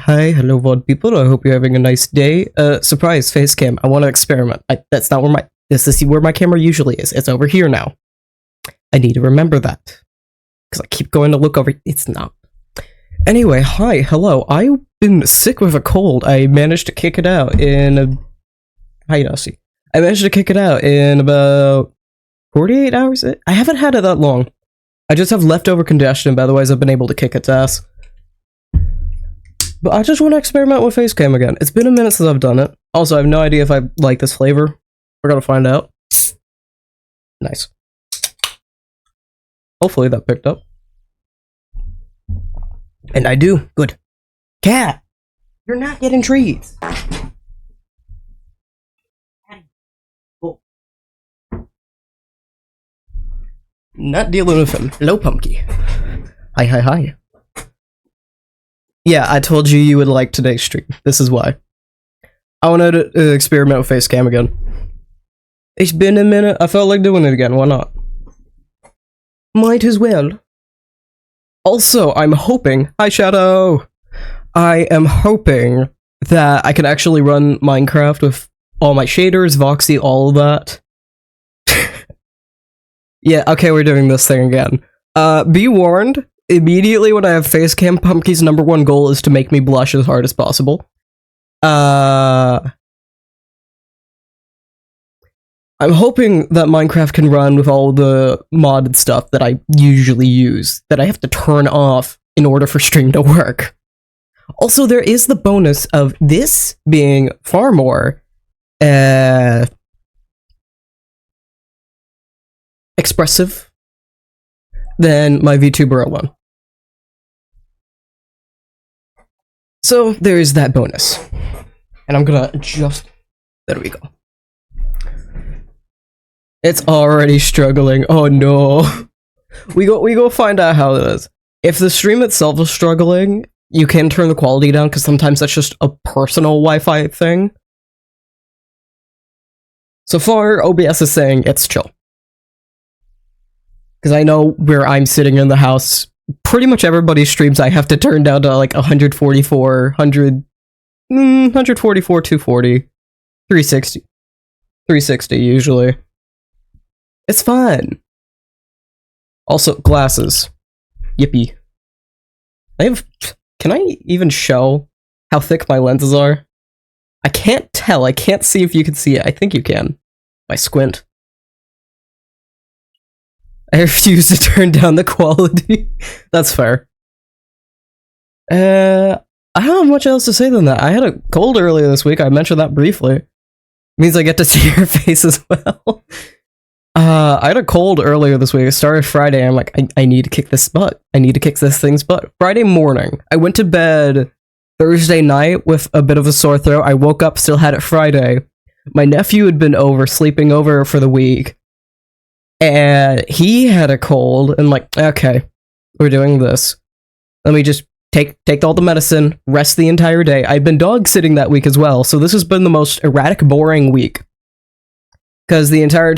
Hi, hello VOD people, I hope you're having a nice day. Surprise, face cam, I want to experiment. That's not where this is where my camera usually is. It's over here now. I need to remember that. Because I keep going to look over, it's not. Anyway, hi, hello, I've been sick with a cold. I managed to kick it out in I managed to kick it out in about 48 hours? I haven't had it that long. I just have leftover congestion, but otherwise I've been able to kick its ass. But I just want to experiment with facecam again. It's been a minute since I've done it. Also, I have no idea if I like this flavor. We're gonna find out. Nice. Hopefully that picked up. And I do. Good. Cat! You're not getting treats! Oh. Not dealing with him. Hello, Pumpkin. Hi, hi, hi. Yeah, I told you would like today's stream. This is why. I wanted to experiment with facecam again. It's been a minute. I felt like doing it again. Why not? Might as well. Also, I'm hoping... Hi, Shadow! I am hoping that I can actually run Minecraft with all my shaders, Voxy, all of that. Yeah, okay, we're doing this thing again. Be warned. Immediately when I have facecam, Pumpkin's #1 goal is to make me blush as hard as possible. I'm hoping that Minecraft can run with all the modded stuff that I usually use, that I have to turn off in order for stream to work. Also, there is the bonus of this being far more, expressive than my VTuber one. So there is that bonus, and I'm gonna adjust. There we go. It's already struggling. Oh no. We go find out how it is. If the stream itself is struggling, you can turn the quality down because sometimes that's just a personal Wi-Fi thing. So far, OBS is saying it's chill. Because I know where I'm sitting in the house, pretty much everybody's streams I have to turn down to like 144, 240, 360. 360 usually. It's fun. Also, glasses. Yippee. Can I even show how thick my lenses are? I can't tell. I can't see if you can see it. I think you can. I squint. I refuse to turn down the quality. That's fair. I don't have much else to say than that. I had a cold earlier this week. I mentioned that briefly. Means I get to see your face as well. I had a cold earlier this week. It started Friday. I'm like, I need to kick this butt. I need to kick this thing's butt. Friday morning. I went to bed Thursday night with a bit of a sore throat. I woke up, still had it Friday. My nephew had been sleeping over for the week. And he had a cold, and like, okay, we're doing this. Let me just take all the medicine, rest the entire day. I've been dog sitting that week as well, so this has been the most erratic, boring week. Because the entire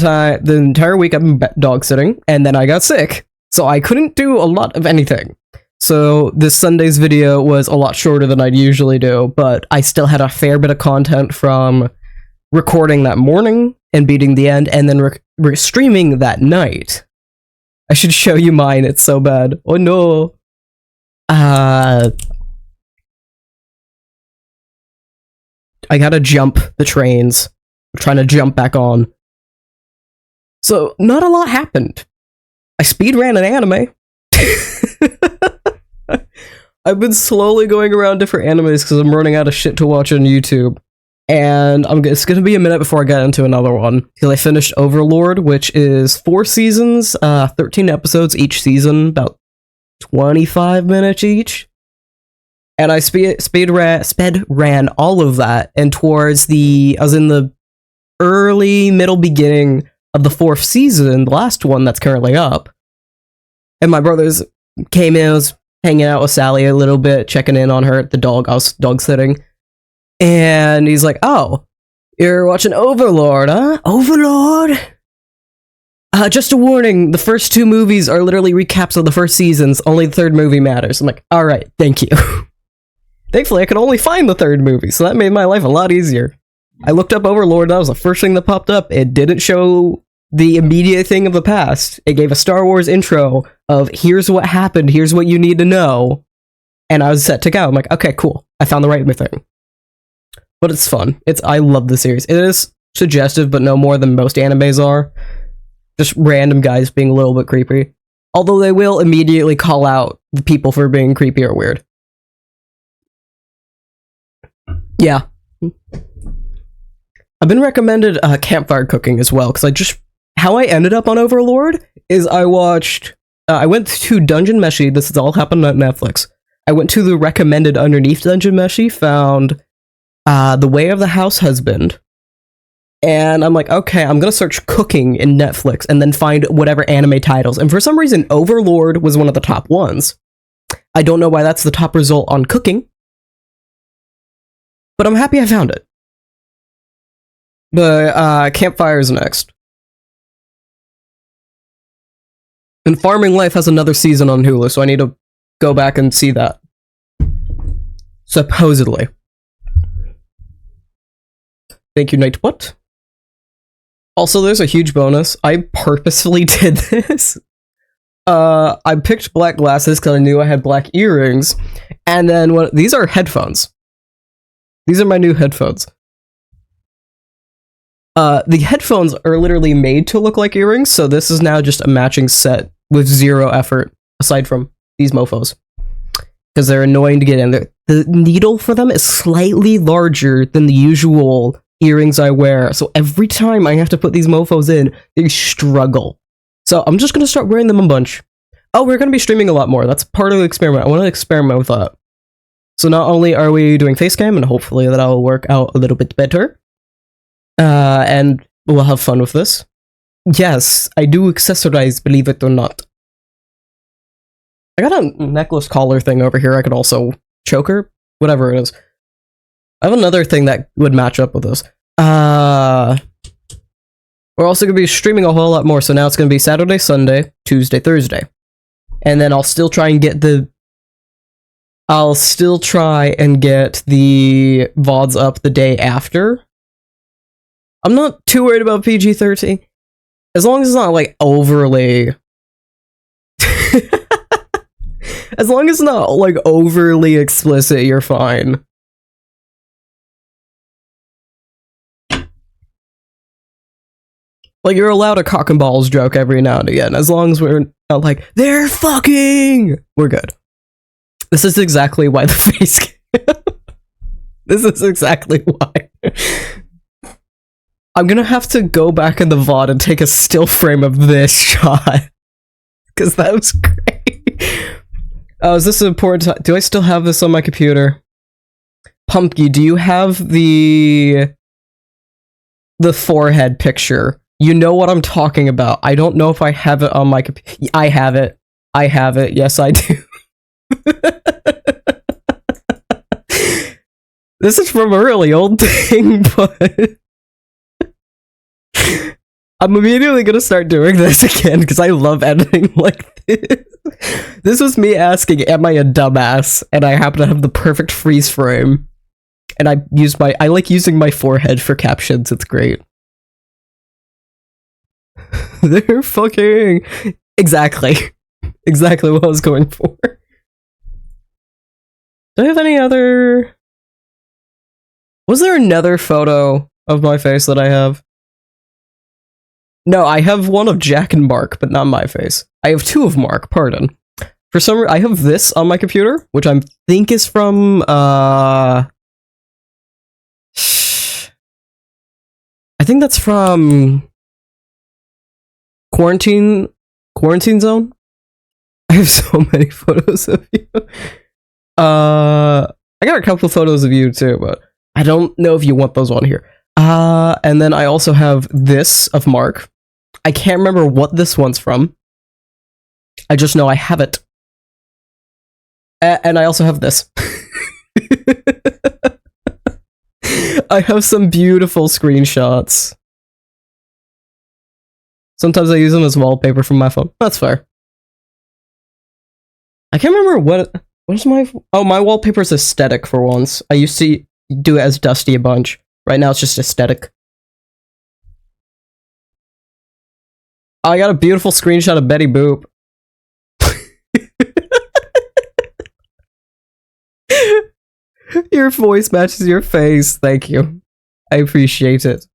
week I've been dog sitting, and then I got sick, so I couldn't do a lot of anything. So this Sunday's video was a lot shorter than I'd usually do, but I still had a fair bit of content from recording that morning and beating the end, and then streaming that night. I should show you mine, it's so bad. Oh no. I gotta jump the trains. I'm trying to jump back on. So, not a lot happened. I speedran an anime. I've been slowly going around different animes because I'm running out of shit to watch on YouTube. And it's gonna be a minute before I get into another one, because I finished Overlord, which is 4 seasons, 13 episodes each season, about 25 minutes each. And I sped ran all of that, and I was in the middle beginning of the 4th season, the last one that's currently up. And my brothers came in, I was hanging out with Sally a little bit, checking in on her, the dog, I was dog sitting. And he's like, oh, you're watching Overlord, huh? Overlord? Just a warning, the first 2 movies are literally recaps of the first seasons, only the 3rd movie matters. I'm like, alright, thank you. Thankfully, I could only find the third movie, so that made my life a lot easier. I looked up Overlord, that was the first thing that popped up. It didn't show the immediate thing of the past. It gave a Star Wars intro of, here's what happened, here's what you need to know. And I was set to go. I'm like, okay, cool. I found the right thing. But it's fun. I love the series. It is suggestive, but no more than most animes are. Just random guys being a little bit creepy. Although they will immediately call out the people for being creepy or weird. Yeah. I've been recommended campfire cooking as well, because how I ended up on Overlord is I went to Dungeon Meshi, this has all happened on Netflix. I went to the recommended underneath Dungeon Meshi, found The Way of the House Husband, and I'm like, okay, I'm gonna search cooking in Netflix, and then find whatever anime titles, and for some reason, Overlord was one of the top ones. I don't know why that's the top result on cooking, but I'm happy I found it. But Campfire is next. And Farming Life has another season on Hulu, so I need to go back and see that. Supposedly. Thank you, Nightbot. Also, there's a huge bonus. I purposefully did this. I picked black glasses because I knew I had black earrings. And then these are headphones. These are my new headphones. The headphones are literally made to look like earrings, so this is now just a matching set with zero effort, aside from these mofos. Because they're annoying to get in. The needle for them is slightly larger than the usual earrings I wear, so every time I have to put these mofos in, they struggle. So I'm just going to start wearing them a bunch. Oh, we're going to be streaming a lot more. That's part of the experiment. I want to experiment with that. So not only are we doing facecam, and hopefully that'll work out a little bit better, and we'll have fun with this. Yes, I do accessorize, believe it or not. I got a necklace collar thing over here. I could also choker, whatever it is. I have another thing that would match up with this. We're also going to be streaming a whole lot more, so now it's going to be Saturday, Sunday, Tuesday, Thursday. And then I'll still try and get the VODs up the day after. I'm not too worried about PG-13. As long as it's not, like, overly... As long as it's not, like, overly explicit, you're fine. Like, you're allowed a cock and balls joke every now and again, as long as we're not like, they're fucking! We're good. This is exactly why the face This is exactly why. I'm gonna have to go back in the VOD and take a still frame of this shot. Because that was great. Oh, is this important? Do I still have this on my computer? Pumpkin, do you have the forehead picture? You know what I'm talking about. I don't know if I have it on my computer. I have it. I have it. Yes, I do. This is from a really old thing, but... I'm immediately gonna start doing this again, because I love editing like this. This was me asking, am I a dumbass? And I happen to have the perfect freeze frame. And I like using my forehead for captions, it's great. They're fucking... Exactly. Exactly what I was going for. Do I have any other... Was there another photo of my face that I have? No, I have one of Jack and Mark, but not my face. I have two of Mark, pardon. For some reason, I have this on my computer, which I think is from, I think that's from Quarantine Zone? I have so many photos of you. I got a couple of photos of you too, but I don't know if you want those on here. And then I also have this of Mark. I can't remember what this one's from. I just know I have it. And I also have this. I have some beautiful screenshots. Sometimes I use them as wallpaper from my phone. That's fair. I can't remember what... What's my... Oh, my wallpaper's aesthetic for once. I used to do it as Dusty a bunch. Right now it's just aesthetic. Oh, I got a beautiful screenshot of Betty Boop. Your voice matches your face. Thank you. I appreciate it.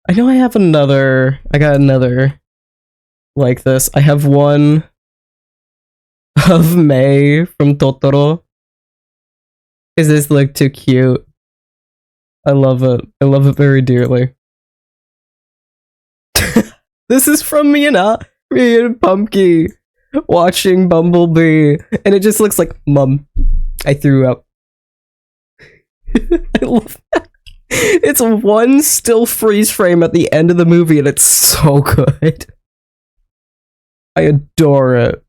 I know I have another... I got another like this. I have one of May from Totoro. Is this look too cute? I love it. I love it very dearly. This is from me and Pumpkin watching Bumblebee, and it just looks like Mum. I threw up. I love that. It's one still freeze frame at the end of the movie, and it's so good. I adore it.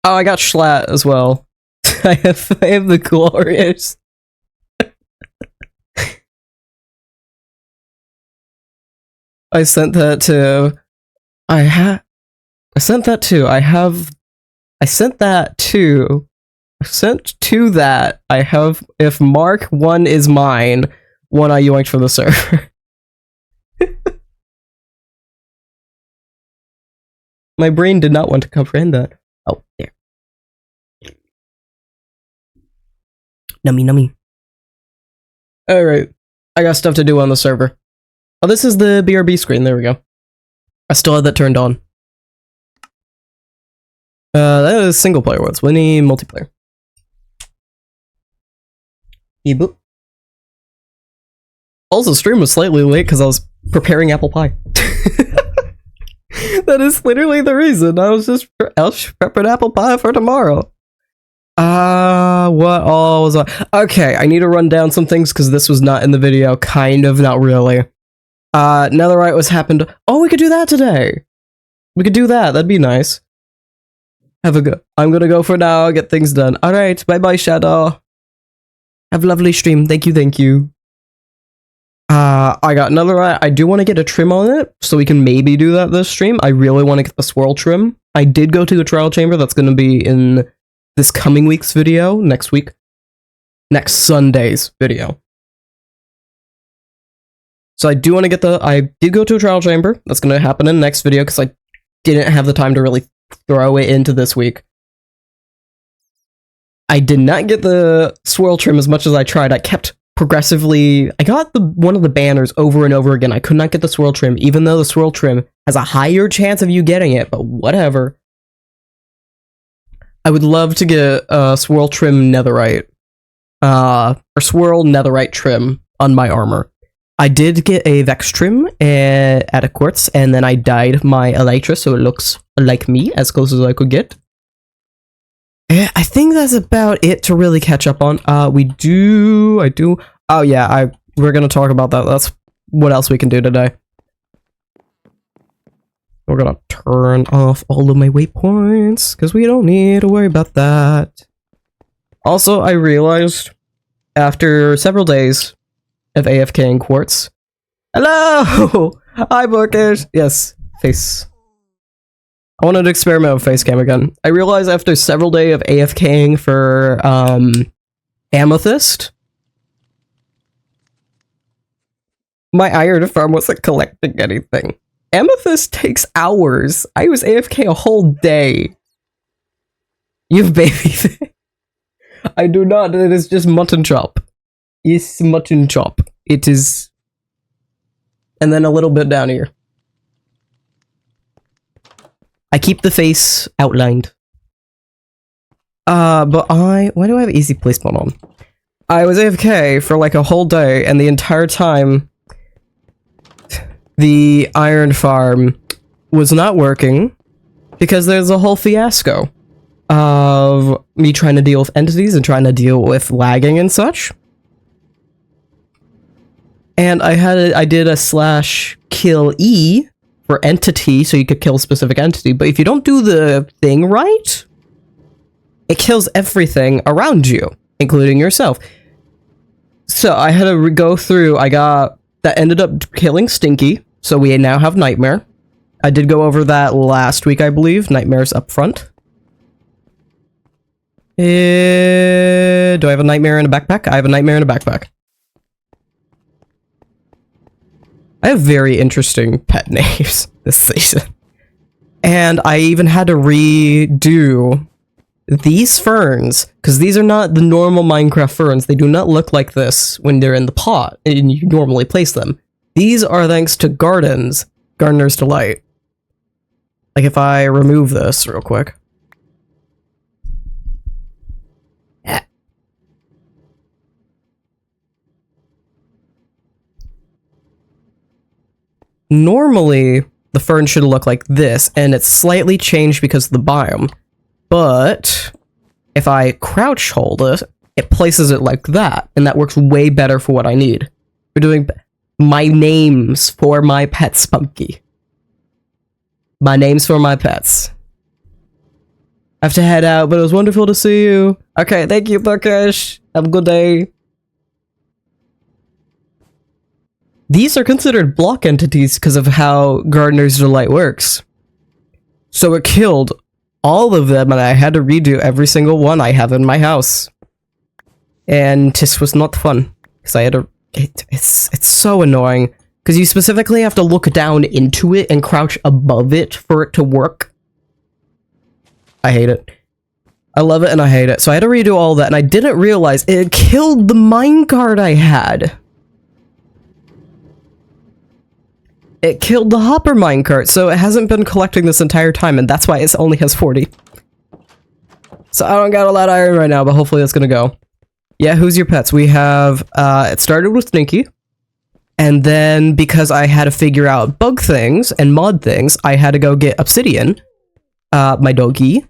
Oh, I got Schlatt as well. I have the glorious. I sent that to. I sent to that. I have, if Mark 1 is mine, one I yoinked from the server. My brain did not want to comprehend that. Oh, there. Nummy nummy. Alright. I got stuff to do on the server. Oh, this is the BRB screen. There we go. I still had that turned on. That is single player ones. We need multiplayer. Boop. Also, stream was slightly late because I was preparing apple pie. That is literally the reason. I was prepping apple pie for tomorrow. What all was I? Okay, I need to run down some things because this was not in the video. Kind of, not really. Netherite was happened. Oh, we could do that today. We could do that. That'd be nice. Have a go. I'm gonna go for now. Get things done. All right. Bye bye, Shadow. Have a lovely stream. Thank you. Thank you. I got netherite. I do want to get a trim on it, so we can maybe do that this stream. I really want to get the swirl trim. I did go to the trial chamber. That's going to be in this coming week's video. Next Sunday's video. So I do want to get I did go to a trial chamber. That's going to happen in the next video because I didn't have the time to really throw it into this week. I did not get the swirl trim as much as I tried. I kept progressively... I got one of the banners over and over again. I could not get the swirl trim, even though the swirl trim has a higher chance of you getting it, but whatever. I would love to get a swirl trim netherite. Or swirl netherite trim on my armor. I did get a Vex trim at a quartz, and then I dyed my elytra so it looks like me, as close as I could get. I think that's about it to really catch up on. Oh yeah, we're gonna talk about that. That's what else we can do today. We're gonna turn off all of my waypoints, because we don't need to worry about that. Also, I realized, after several days of AFKing quartz... Hello! Hi, Bookish! Yes, face. I wanted to experiment with face cam again. I realized after several days of AFKing for, Amethyst, my iron farm wasn't collecting anything. Amethyst takes hours. I was AFK a whole day. You've baby. I do not. It is just mutton chop. Yes, mutton chop. It is. And then a little bit down here. I keep the face outlined. But why do I have easy placement on? I was AFK for like a whole day, and the entire time, the iron farm was not working because there's a whole fiasco of me trying to deal with entities and trying to deal with lagging and such. And I did a /kill E for entity so you could kill a specific entity, but if you don't do the thing right, it kills everything around you, including yourself. So I had to go through, that ended up killing Stinky, so we now have Nightmare. I did go over that last week, I believe. Nightmares up front. Do I have a nightmare in a backpack? I have a nightmare in a backpack. I have very interesting pet names this season. And I even had to redo these ferns, because these are not the normal Minecraft ferns. They do not look like this when they're in the pot, and you normally place them. These are thanks to Garden's Delight. Like if I remove this real quick. Normally, the fern should look like this, and it's slightly changed because of the biome. But if I crouch hold it, it places it like that, and that works way better for what I need. We're doing my names for my pets, Spunky. My names for my pets. I have to head out, but it was wonderful to see you. Okay, thank you, Buckish. Have a good day. These are considered block entities because of how Gardener's Delight works. So it killed all of them, and I had to redo every single one I have in my house. And this was not fun, because I had to... It's so annoying, because you specifically have to look down into it and crouch above it for it to work. I hate it. I love it and I hate it. So I had to redo all that, and I didn't realize it killed the minecart I had. It killed the hopper minecart, so it hasn't been collecting this entire time, and that's why it only has 40. So I don't got a lot of iron right now, but hopefully it's gonna go. Yeah, who's your pets? We have, it started with Stinky, and then because I had to figure out bug things and mod things, I had to go get Obsidian, my doggy.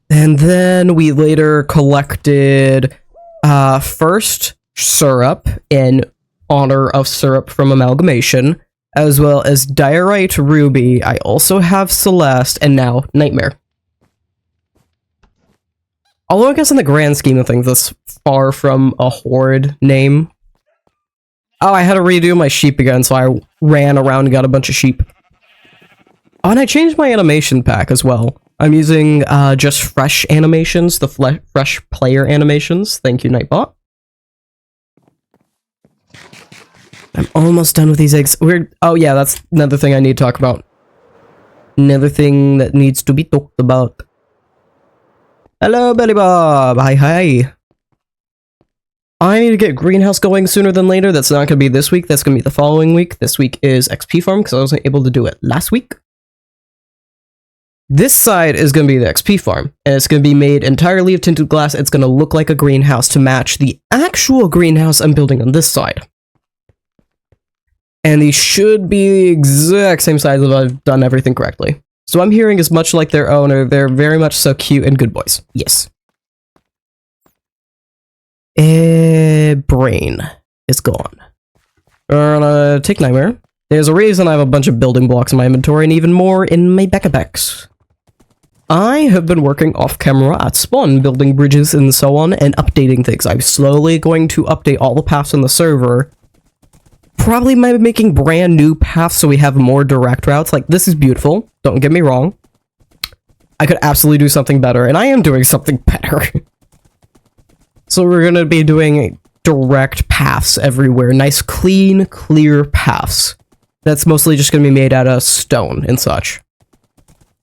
And then we later collected, first Syrup in honor of Syrup from Amalgamation, as well as Diorite, Ruby. I also have Celeste, and now Nightmare. Although I guess in the grand scheme of things, that's far from a horrid name. Oh, I had to redo my sheep again, so I ran around and got a bunch of sheep. Oh, and I changed my animation pack as well. I'm using just fresh animations, the fresh player animations. Thank you, Nightbot. I'm almost done with these eggs. Oh yeah, that's another thing I need to talk about. Another thing that needs to be talked about. Hello, Belly Bob. Hi, hi. I need to get greenhouse going sooner than later. That's not going to be this week. That's going to be the following week. This week is XP farm because I wasn't able to do it last week. This side is going to be the XP farm, and it's going to be made entirely of tinted glass. It's going to look like a greenhouse to match the actual greenhouse I'm building on this side. And these should be the exact same size if I've done everything correctly. So I'm hearing as much like their owner. They're very much so cute and good boys. Yes. Brain is gone. We're gonna take Nightmare. There's a reason I have a bunch of building blocks in my inventory and even more in my backpacks. I have been working off camera at Spawn, building bridges and so on, and updating things. I'm slowly going to update all the paths on the server. Probably by making brand new paths so we have more direct routes. Like, this is beautiful. Don't get me wrong. I could absolutely do something better, and I am doing something better. So we're going to be doing direct paths everywhere. Nice, clean, clear paths. That's mostly just going to be made out of stone and such.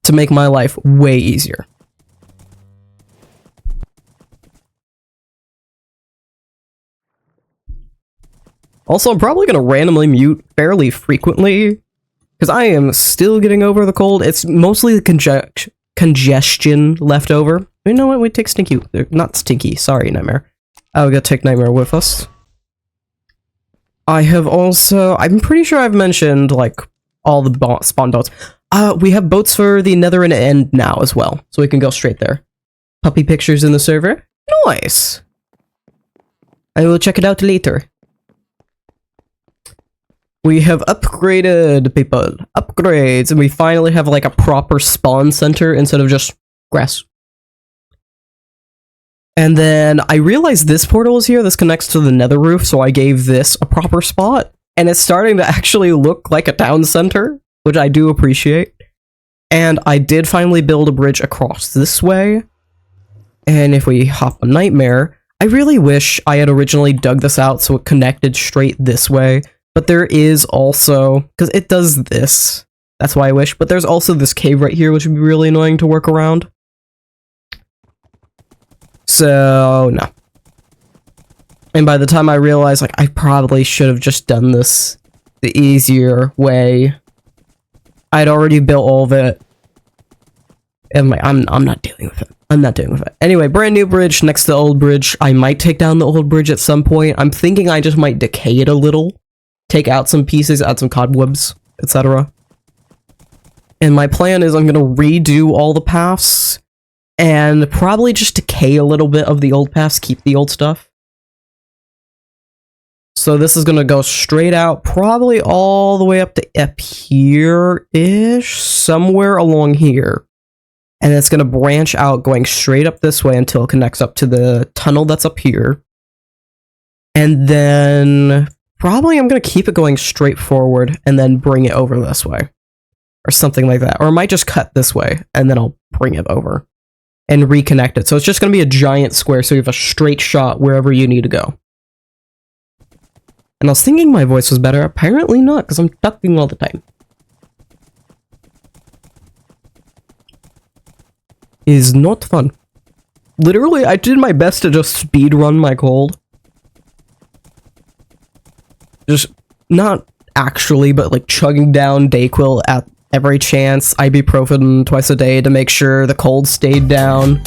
To make my life way easier. Also, I'm probably going to randomly mute fairly frequently, because I am still getting over the cold. It's mostly the congestion left over. You know what? We take Stinky. Not Stinky. Sorry, Nightmare. I'll go take Nightmare with us. I have also... I'm pretty sure I've mentioned, like, all the spawn boats. We have boats for the Netherite end now as well, so we can go straight there. Puppy pictures in the server? Nice! I will check it out later. We have upgraded, people. Upgrades, and we finally have, like, a proper spawn center instead of just grass. And then I realized this portal is here. This connects to the nether roof, so I gave this a proper spot. and it's starting to actually look like a town center, which I do appreciate. And I did finally build a bridge across this way. And if we hop a nightmare, I really wish I had originally dug this out so it connected straight this way. But there is also, because it does this, that's why I wish, but there's also this cave right here, which would be really annoying to work around. So, no. And by the time I realized, like, I probably should have just done this the easier way. I'd already built all of it. And like, I'm not dealing with it. I'm not dealing with it. Anyway, brand new bridge next to the old bridge. I might take down the old bridge at some point. I'm thinking I just might decay it a little. Take out some pieces, add some cobwebs, etc. And my plan is I'm going to redo all the paths. And probably just decay a little bit of the old paths, keep the old stuff. So this is going to go straight out, probably all the way up to up here-ish, somewhere along here. And it's going to branch out going straight up this way until it connects up to the tunnel that's up here. And then probably I'm going to keep it going straight forward and then bring it over this way. Or something like that. Or I might just cut this way and then I'll bring it over. And reconnect it. So it's just going to be a giant square so you have a straight shot wherever you need to go. And I was thinking my voice was better. Apparently not, because I'm talking all the time. Is not fun. Literally, I did my best to just speed run my cold. Just not actually, but like chugging down Dayquil at every chance, ibuprofen twice a day to make sure the cold stayed down.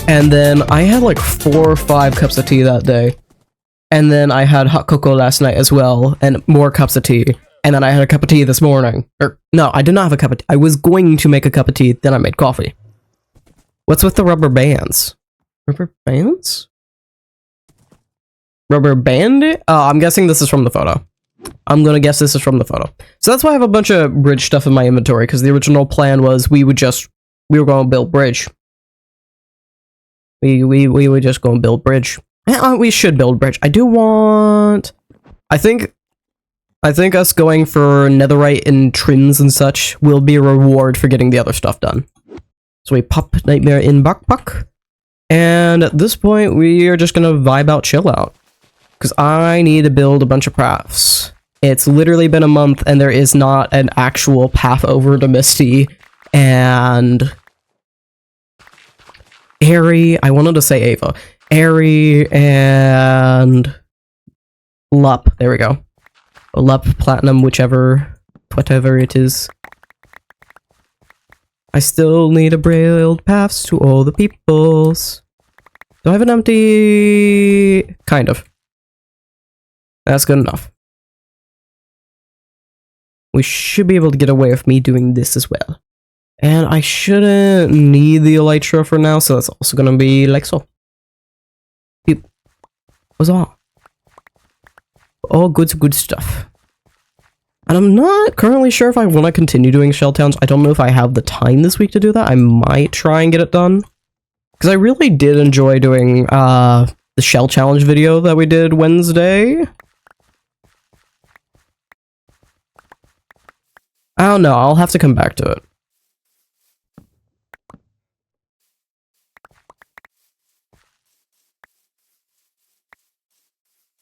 And then I had like 4 or 5 cups of tea that day. And then I had hot cocoa last night as well, and more cups of tea. And then I had a cup of tea this morning. Or, no, I did not have a cup of tea. I was going to make a cup of tea, then I made coffee. What's with the rubber bands? Rubber bands? Rubber band? Oh, I'm guessing this is from the photo. I'm gonna guess this is from the photo. So that's why I have a bunch of bridge stuff in my inventory, because the original plan was we were going to build bridge. We were just going to build bridge. We should build bridge. I do want... I think us going for netherite and trims and such will be a reward for getting the other stuff done. So we pop Nightmare in Buck. And at this point, we are just going to vibe out, chill out. Because I need to build a bunch of paths. It's literally been a month and there is not an actual path over to Misty. And... Airy, I wanted to say Ava. Airy and... Lup, there we go. Lup, Platinum, whatever it is. I still need to build paths to all the peoples. Do I have an empty... Kind of. That's good enough. We should be able to get away with me doing this as well. And I shouldn't need the elytra for now, so that's also gonna be like so. What's all? All good stuff. And I'm not currently sure if I want to continue doing shell towns. I don't know if I have the time this week to do that. I might try and get it done. Because I really did enjoy doing the shell challenge video that we did Wednesday. I don't know, I'll have to come back to it.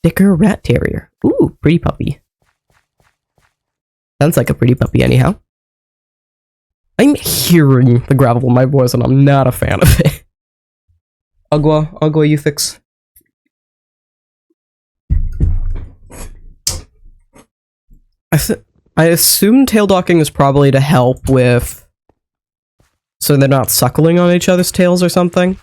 Thicker rat terrier. Ooh, pretty puppy. Sounds like a pretty puppy anyhow. I'm hearing the gravel in my voice and I'm not a fan of it. Agua, you fix. I assume tail docking is probably to help with... so they're not suckling on each other's tails or something.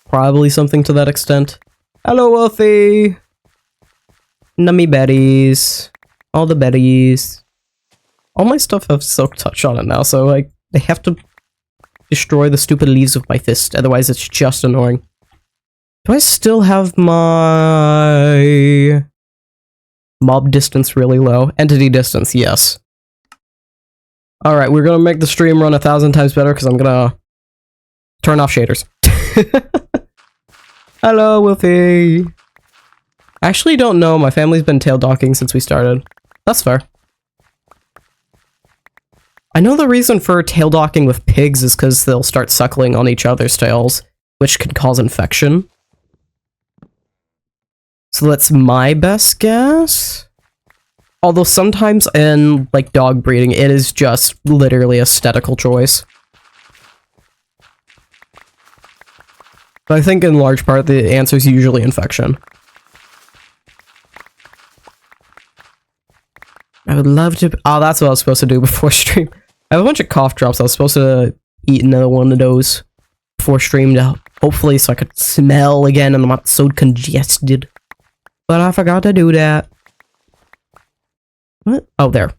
Probably something to that extent. Hello, Wolfie! Nummy berries. All the berries. All my stuff have silk touch on it now, so like they have to destroy the stupid leaves with my fist, otherwise it's just annoying. Do I still have my mob distance really low? Entity distance, yes. Alright, we're gonna make the stream run 1,000 times better because I'm gonna turn off shaders. Hello, Wolfie! I actually don't know. My family's been tail docking since we started. That's fair. I know the reason for tail docking with pigs is because they'll start suckling on each other's tails, which can cause infection. So that's my best guess. Although sometimes in, like, dog breeding, it is just literally aesthetical choice. But I think in large part the answer is usually infection. I would love to... Oh, that's what I was supposed to do before stream. I have a bunch of cough drops. I was supposed to eat another one of those before stream to hopefully so I could smell again and I'm not so congested. But I forgot to do that. What? Oh, there.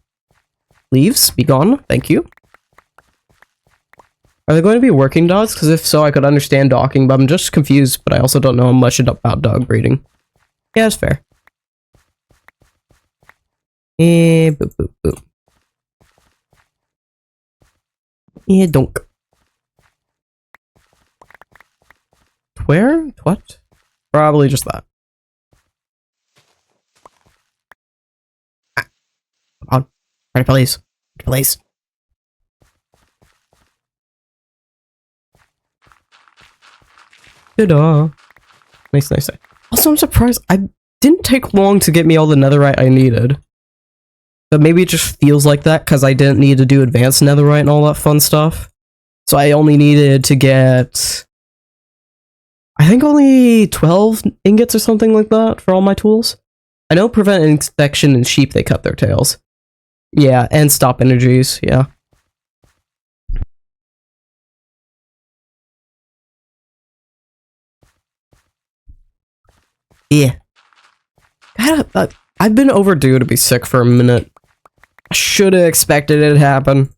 Leaves, be gone. Thank you. Are they going to be working dogs? Because if so, I could understand docking, but I'm just confused, but I also don't know much about dog breeding. Yeah, that's fair. Boop, boop, boop. Donk. Where? What? Probably just that. Come on. Right, please. Please. Ta-da. Nice, nice. Also, I'm surprised. I didn't take long to get me all the netherite I needed. But maybe it just feels like that because I didn't need to do advanced netherite and all that fun stuff. So I only needed to get... I think only 12 ingots or something like that for all my tools. I know prevent infection in sheep, they cut their tails. Yeah, and stop energies, yeah. Yeah. God, I've been overdue to be sick for a minute. I should have expected it to happen.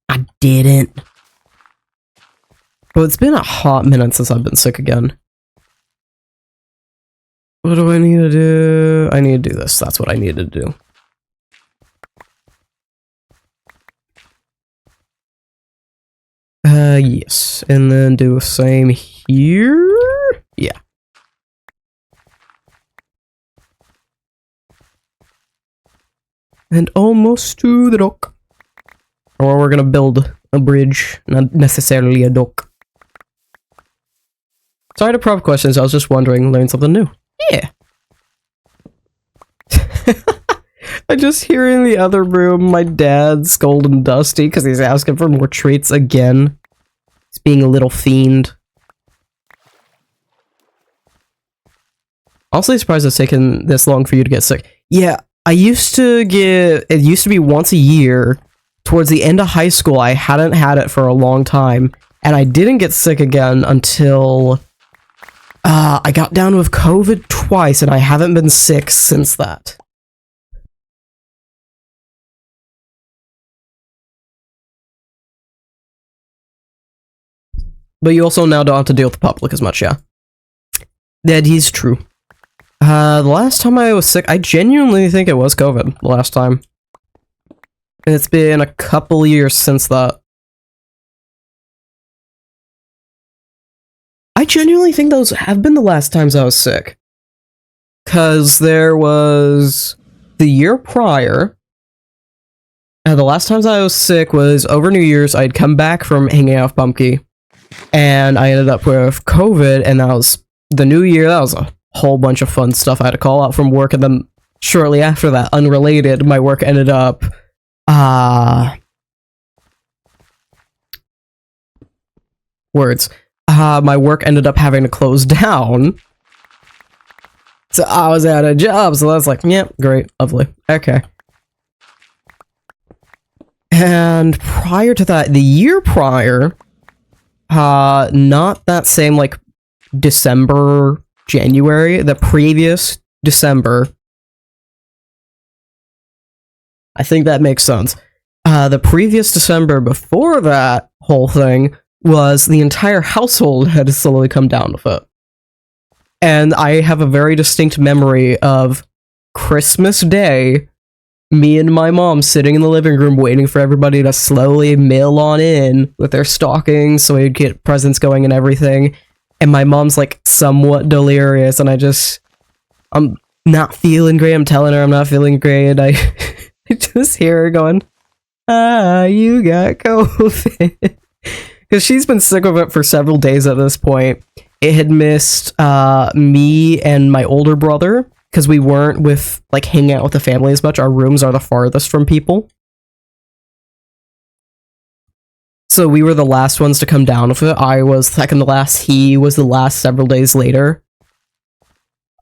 I didn't. But it's been a hot minute since I've been sick again. What do I need to do? I need to do this. That's what I need to do. Yes. And then do the same here? Yeah. And almost to the dock. Or we're gonna build a bridge, not necessarily a dock. Sorry to prompt questions, I was just wondering, learn something new. Yeah. I just hear in the other room my dad scolding Dusty because he's asking for more treats again. He's being a little fiend. Honestly surprised it's taken this long for you to get sick. Yeah, I used to get... It used to be once a year. Towards the end of high school, I hadn't had it for a long time. And I didn't get sick again until... I got down with COVID twice, and I haven't been sick since that. But you also now don't have to deal with the public as much, yeah. That is true. The last time I was sick, I genuinely think it was COVID, the last time. And it's been a couple years since that. I genuinely think those have been the last times I was sick. Because there was the year prior. The last times I was sick was over New Year's. I'd come back from hanging out with Bumpy. And I ended up with COVID, and that was the new year. That was a whole bunch of fun stuff I had to call out from work, and then shortly after that, unrelated, my work ended up, my work ended up having to close down. So I was out of job, so that's like, yeah, great, lovely, okay. And prior to that, the year prior, not that same, like, December, January, the previous December. I think that makes sense. The previous December before that whole thing was the entire household had slowly come down with it. And I have a very distinct memory of Christmas Day, me and my mom sitting in the living room waiting for everybody to slowly mill on in with their stockings so we'd get presents going and everything. And my mom's like somewhat delirious, and I'm not feeling great. I'm telling her I'm not feeling great. I just hear her going, you got COVID. Because she's been sick of it for several days at this point. It had missed me and my older brother, because we weren't hanging out with the family as much. Our rooms are the farthest from people. So we were the last ones to come down with it. I was second to last. He was the last several days later.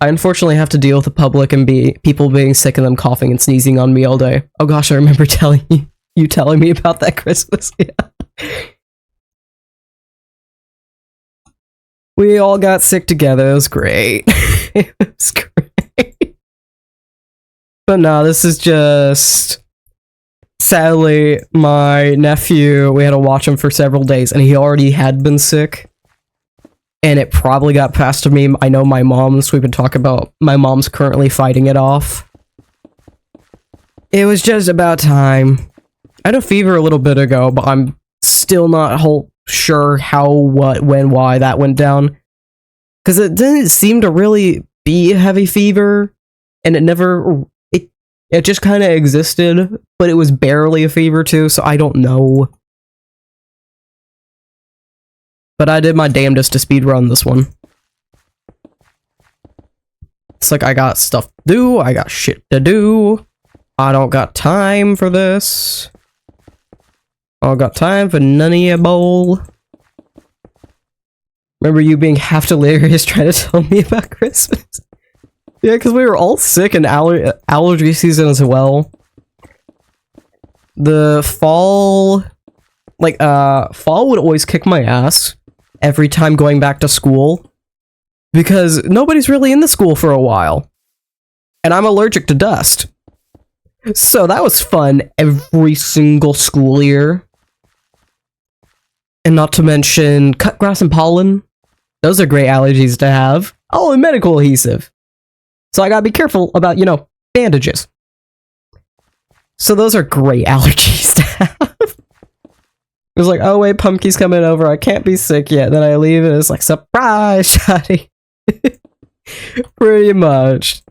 I unfortunately have to deal with the public and people being sick and them coughing and sneezing on me all day. Oh gosh, I remember telling you telling me about that Christmas. Yeah. We all got sick together. It was great. It was great. But no, this is just... Sadly, my nephew, we had to watch him for several days, and he already had been sick. And it probably got passed to me. I know my mom's, we've been talking about, my mom's currently fighting it off. It was just about time. I had a fever a little bit ago, but I'm still not sure how, what, when, why that went down. Because it didn't seem to really be a heavy fever, and it just kind of existed, but it was barely a fever too, so I don't know. But I did my damnedest to speedrun this one. It's like I got stuff to do, I got shit to do. I don't got time for this. I don't got time for none of your bowl. Remember you being half delirious trying to tell me about Christmas? Yeah, because we were all sick in allergy season as well. The fall... fall would always kick my ass every time going back to school. Because nobody's really in the school for a while. And I'm allergic to dust. So that was fun every single school year. And not to mention cut grass and pollen. Those are great allergies to have. Oh, and medical adhesive. So I gotta be careful about, bandages. So those are great allergies to have. It was like, oh wait, Pumpkin's coming over, I can't be sick yet. Then I leave and it's like, surprise, Shotty. Pretty much.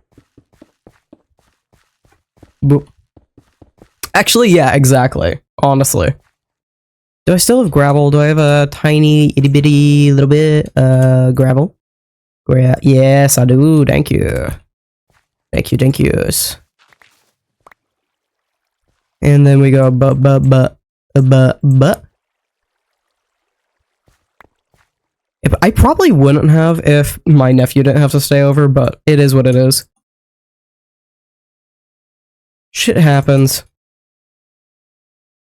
Boop. Actually, yeah, exactly. Honestly. Do I still have gravel? Do I have a tiny, itty bitty little bit, gravel? Yes, I do. Thank you. Thank yous. And then we go but. I probably wouldn't have if my nephew didn't have to stay over, but it is what it is. Shit happens.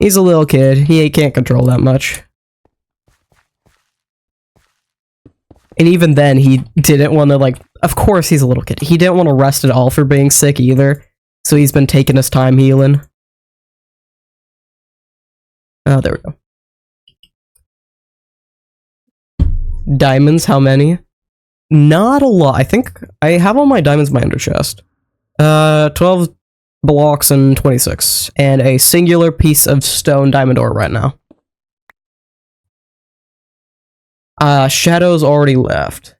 He's a little kid. He can't control that much. And even then, he didn't want to, of course he's a little kid. He didn't want to rest at all for being sick either. So he's been taking his time healing. Oh, there we go. Diamonds, how many? Not a lot. I think I have all my diamonds in my ender chest. 12 blocks and 26. And a singular piece of stone diamond ore right now. Shadow's already left.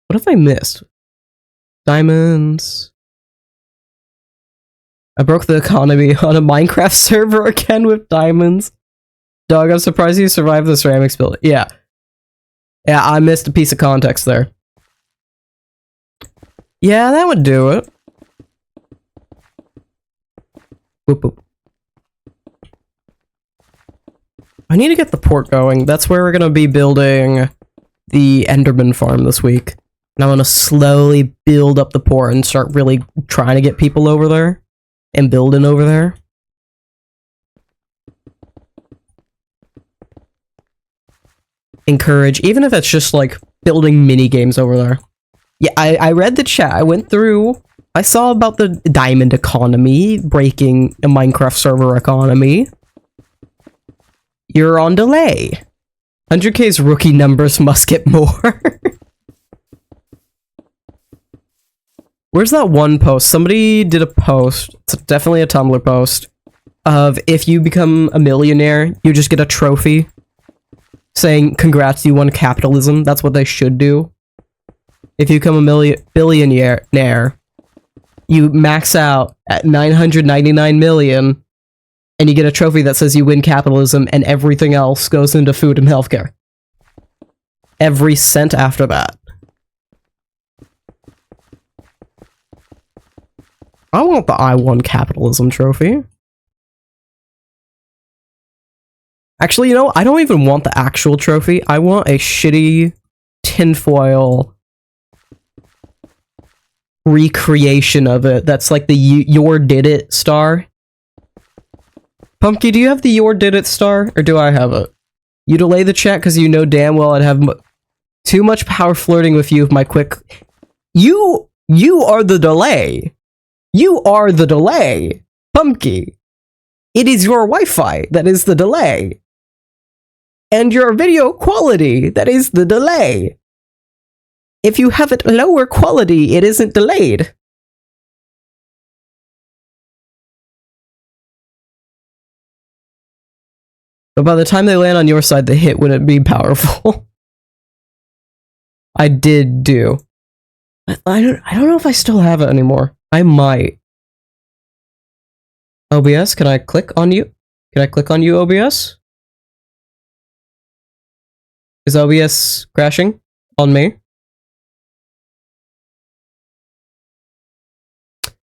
What if I missed? Diamonds. I broke the economy on a Minecraft server again with diamonds. Dog, I'm surprised you survived the ceramics build. Yeah. Yeah, I missed a piece of context there. Yeah, that would do it. Whoop whoop. I need to get the port going. That's where we're going to be building the Enderman farm this week. And I want to slowly build up the port and start really trying to get people over there. And building over there. Encourage, even if it's just building mini games over there. Yeah, I read the chat. I went through. I saw about the diamond economy breaking a Minecraft server economy. You're on delay. 100k's rookie numbers must get more. Where's that one post? Somebody did a post. It's definitely a Tumblr post of if you become a millionaire, you just get a trophy saying, congrats, you won capitalism. That's what they should do. If you become a billionaire, you max out at 999 million, and you get a trophy that says you win capitalism, and everything else goes into food and healthcare. Every cent after that. I want the I won capitalism trophy. Actually, you know, I don't even want the actual trophy. I want a shitty tinfoil recreation of it. That's like the Your Did It star. Pumpkin, do you have the Your Did It star? Or do I have it? You delay the chat because you know damn well I'd have too much power flirting with you with my quick... You are the delay. You are the delay. Pumpkin. It is your Wi-Fi that is the delay. And your video quality that is the delay. If you have it lower quality, it isn't delayed. But by the time they land on your side, the hit wouldn't be powerful. I did do. I don't know if I still have it anymore. I might. OBS, can I click on you? Can I click on you, OBS? Is OBS crashing on me?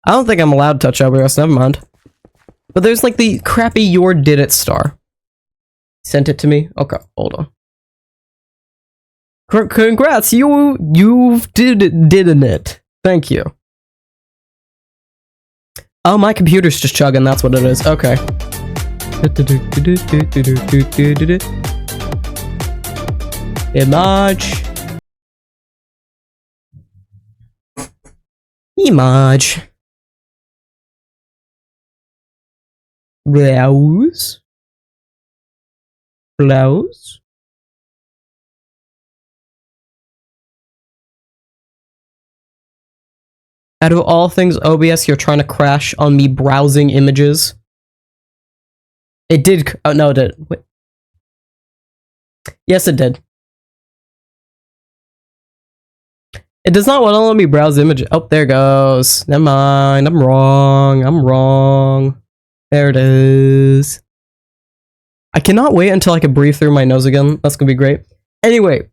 I don't think I'm allowed to touch OBS, never mind. But there's like the crappy Your Did It star. Sent it to me? Okay, hold on. Congrats, you've didn't it. Thank you. Oh, my computer's just chugging, that's what it is. Okay. Image. Blouse. Out of all things, OBS, you're trying to crash on me browsing images. It did. Oh, no, it did. Wait. Yes, it did. It does not want to let me browse images. Oh, there it goes. Never mind. I'm wrong. There it is. I cannot wait until I can breathe through my nose again. That's gonna be great. Anyway,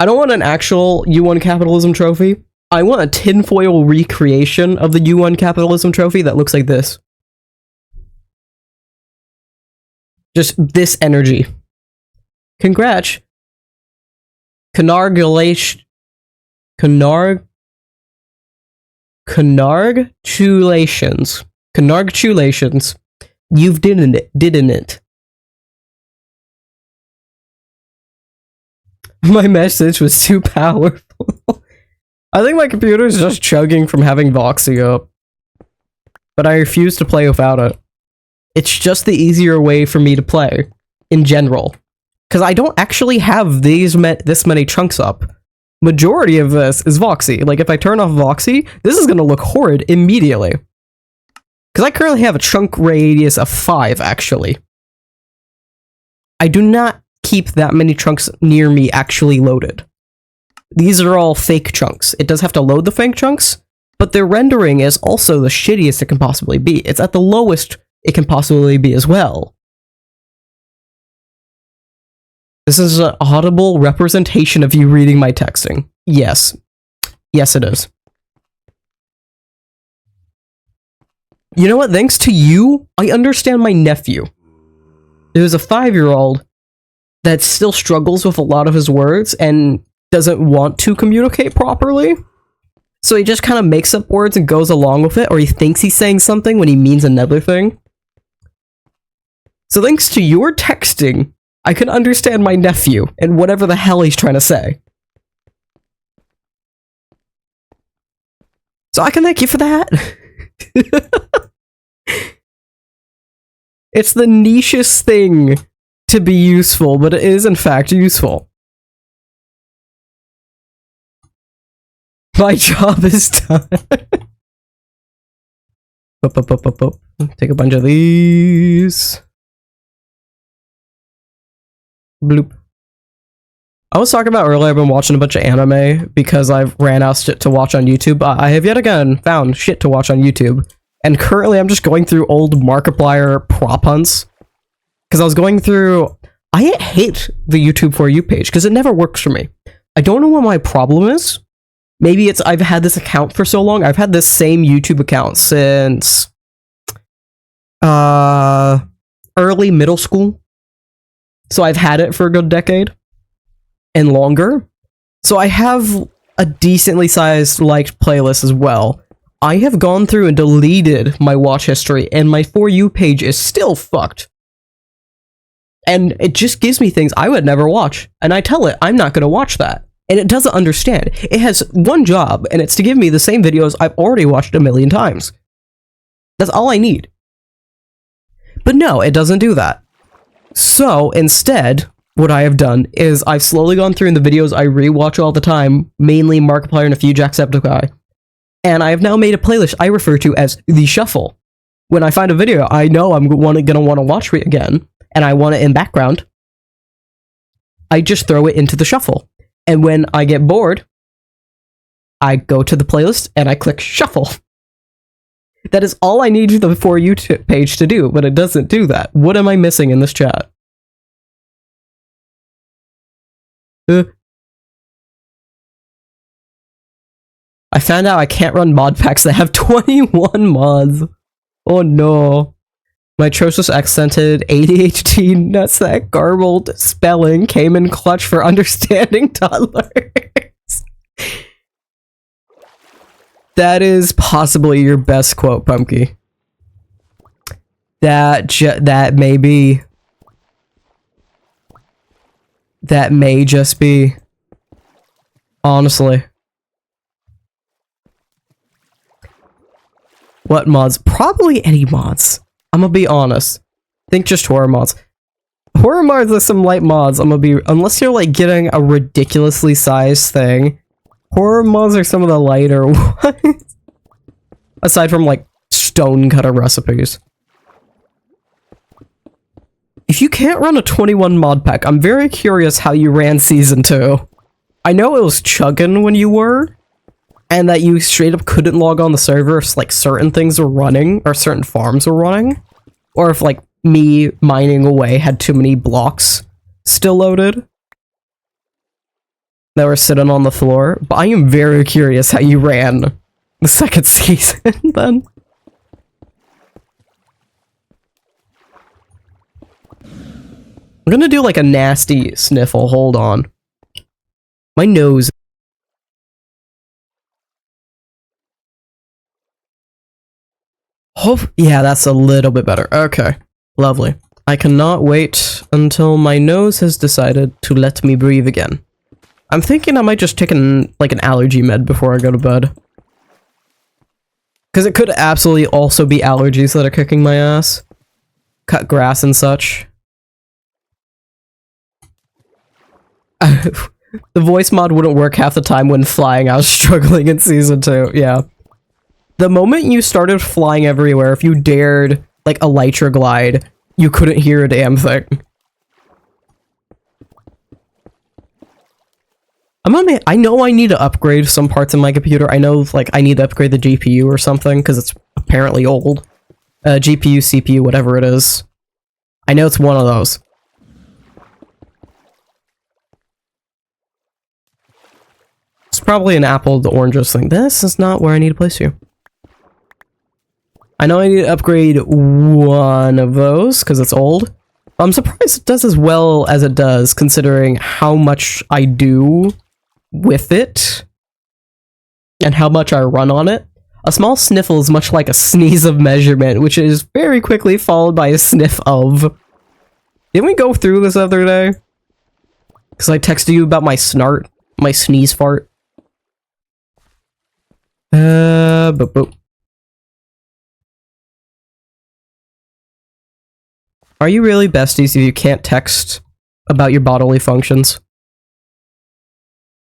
I don't want an actual You Won Capitalism trophy. I want a tinfoil recreation of the You Won Capitalism trophy that looks like this. Just this energy. Congrats. Congratulations. You've didn't it. My message was too powerful. I think my computer is just chugging from having Voxy up. But I refuse to play without it. It's just the easier way for me to play, in general. Because I don't actually have this many chunks up. Majority of this is Voxy. Like, if I turn off Voxy, this is going to look horrid immediately. Because I currently have a chunk radius of 5, actually. I do not keep that many chunks near me actually loaded. These are all fake chunks. It does have to load the fake chunks, but their rendering is also the shittiest it can possibly be. It's at the lowest it can possibly be as well. This is an audible representation of you reading my texting. Yes. Yes, it is. You know what? Thanks to you, I understand my nephew. There's a 5-year-old that still struggles with a lot of his words and doesn't want to communicate properly. So he just kind of makes up words and goes along with it, or he thinks he's saying something when he means another thing. So thanks to your texting, I can understand my nephew and whatever the hell he's trying to say. So I can thank you for that. It's the nichest thing to be useful, but it is in fact useful. My job is done. Take a bunch of these. Bloop. I was talking about earlier, I've been watching a bunch of anime because I've ran out of shit to watch on YouTube. I have yet again found shit to watch on YouTube. And currently I'm just going through old Markiplier prop hunts. Because I was going through... I hate the YouTube For You page because it never works for me. I don't know what my problem is. Maybe it's I've had this account for so long. I've had this same YouTube account since... early middle school. So I've had it for a good decade. And longer. So I have a decently sized liked playlist as well. I have gone through and deleted my watch history, and my For You page is still fucked. And it just gives me things I would never watch. And I tell it, I'm not going to watch that. And it doesn't understand. It has one job, and it's to give me the same videos I've already watched a million times. That's all I need. But no, it doesn't do that. So, instead... what I have done is I've slowly gone through in the videos I rewatch all the time, mainly Markiplier and a few Jacksepticeye, and I have now made a playlist I refer to as The Shuffle. When I find a video I know I'm gonna want to watch it again, and I want it in background, I just throw it into the shuffle. And when I get bored, I go to the playlist and I click Shuffle. That is all I need the For You page to do, but it doesn't do that. What am I missing in this chat? I found out I can't run mod packs that have 21 mods. Oh no. My atrocious accented ADHD nutsack garbled spelling came in clutch for understanding toddlers. That is possibly your best quote, Pumpkin. That may be. That may just be. Honestly. What mods? Probably any mods. I'm gonna be honest. Think just horror mods. Horror mods are some light mods. I'm gonna be... unless you're like getting a ridiculously sized thing. Horror mods are some of the lighter ones. Aside from like stone cutter recipes. If you can't run a 21 mod pack, I'm very curious how you ran Season 2. I know it was chugging when you were, and that you straight up couldn't log on the server if like certain things were running, or certain farms were running, or if like me mining away had too many blocks still loaded that were sitting on the floor. But I am very curious how you ran the second season then. I'm gonna do like a nasty sniffle. Hold on. My nose. Oh, yeah, that's a little bit better. Okay, lovely. I cannot wait until my nose has decided to let me breathe again. I'm thinking I might just take like an allergy med before I go to bed. Because it could absolutely also be allergies that are kicking my ass. Cut grass and such. The voice mod wouldn't work half the time when flying. I was struggling in Season 2, yeah. The moment you started flying everywhere, if you dared, like, elytra glide, you couldn't hear a damn thing. I know I need to upgrade some parts of my computer. I know, like, I need to upgrade the GPU or something, because it's apparently old. GPU, CPU, whatever it is. I know it's one of those. It's probably an apple to oranges thing. This is not where I need to place you. I know I need to upgrade one of those, because it's old. I'm surprised it does as well as it does, considering how much I do with it. And how much I run on it. A small sniffle is much like a sneeze of measurement, which is very quickly followed by a sniff of... Didn't we go through this other day? Because I texted you about my snart. My sneeze fart. Boop. Are you really besties if you can't text about your bodily functions?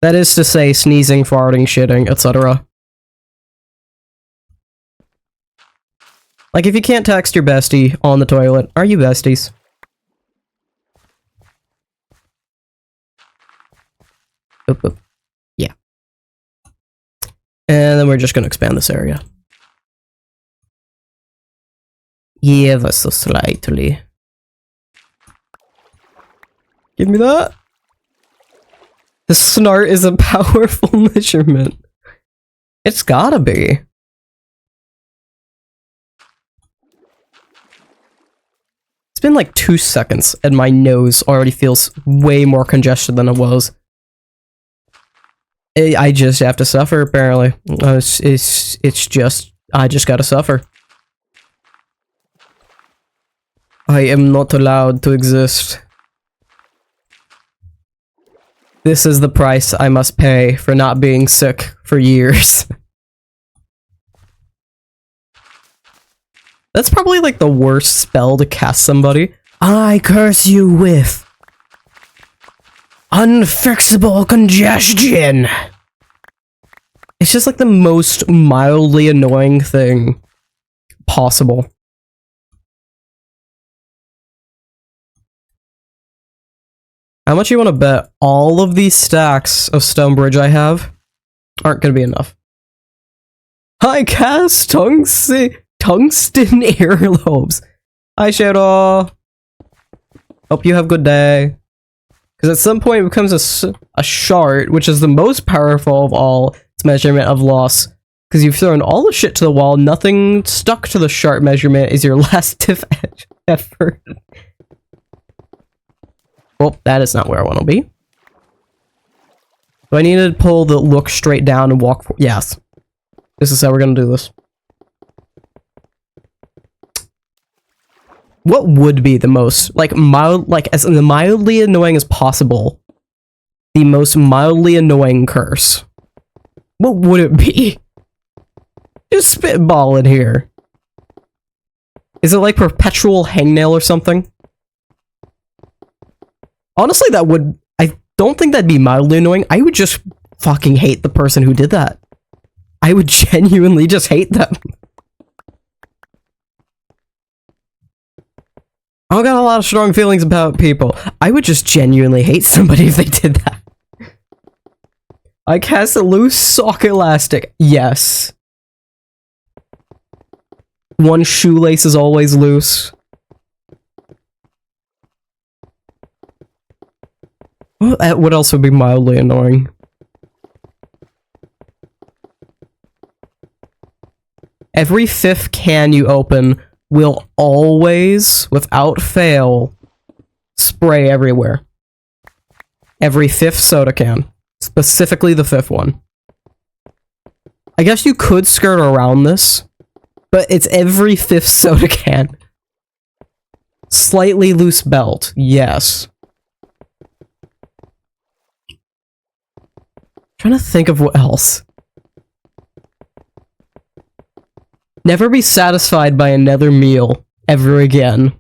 That is to say, sneezing, farting, shitting, etc. Like, if you can't text your bestie on the toilet, are you besties? Oop, oop. Yeah. And then we're just gonna expand this area. Yeah, ever so slightly. Give me that. The snart is a powerful measurement. It's gotta be. It's been like 2 seconds and my nose already feels way more congested than it was. I just have to suffer, apparently. It's just, I just gotta suffer. I am not allowed to exist. This is the price I must pay for not being sick for years. That's probably like the worst spell to cast somebody. I curse you with unfixable congestion. It's just like the most mildly annoying thing possible. How much you want to bet all of these stacks of stone bridge I have aren't going to be enough? I cast tungsten earlobes. Hi, Shadow. Hope you have a good day. Because at some point it becomes a shard, which is the most powerful of all its measurement of loss. Because you've thrown all the shit to the wall, nothing stuck to the shard measurement is your last diff effort. Well, that is not where I want to be. Do I need to pull the look straight down and walk? Yes. This is how we're going to do this. What would be the most, like, mild, like, as mildly annoying as possible, the most mildly annoying curse? What would it be? Just spitball in here. Is it like perpetual hangnail or something? Honestly, that would... I don't think that'd be mildly annoying. I would just fucking hate the person who did that. I would genuinely just hate them. I don't got a lot of strong feelings about people. I would just genuinely hate somebody if they did that. I cast a loose sock elastic. Yes. One shoelace is always loose. What else would be mildly annoying? Every 5th can you open will always, without fail, spray everywhere. Every 5th soda can. Specifically the 5th one. I guess you could skirt around this, but it's every 5th soda can. Slightly loose belt, yes. Trying to think of what else. Never be satisfied by another meal ever again.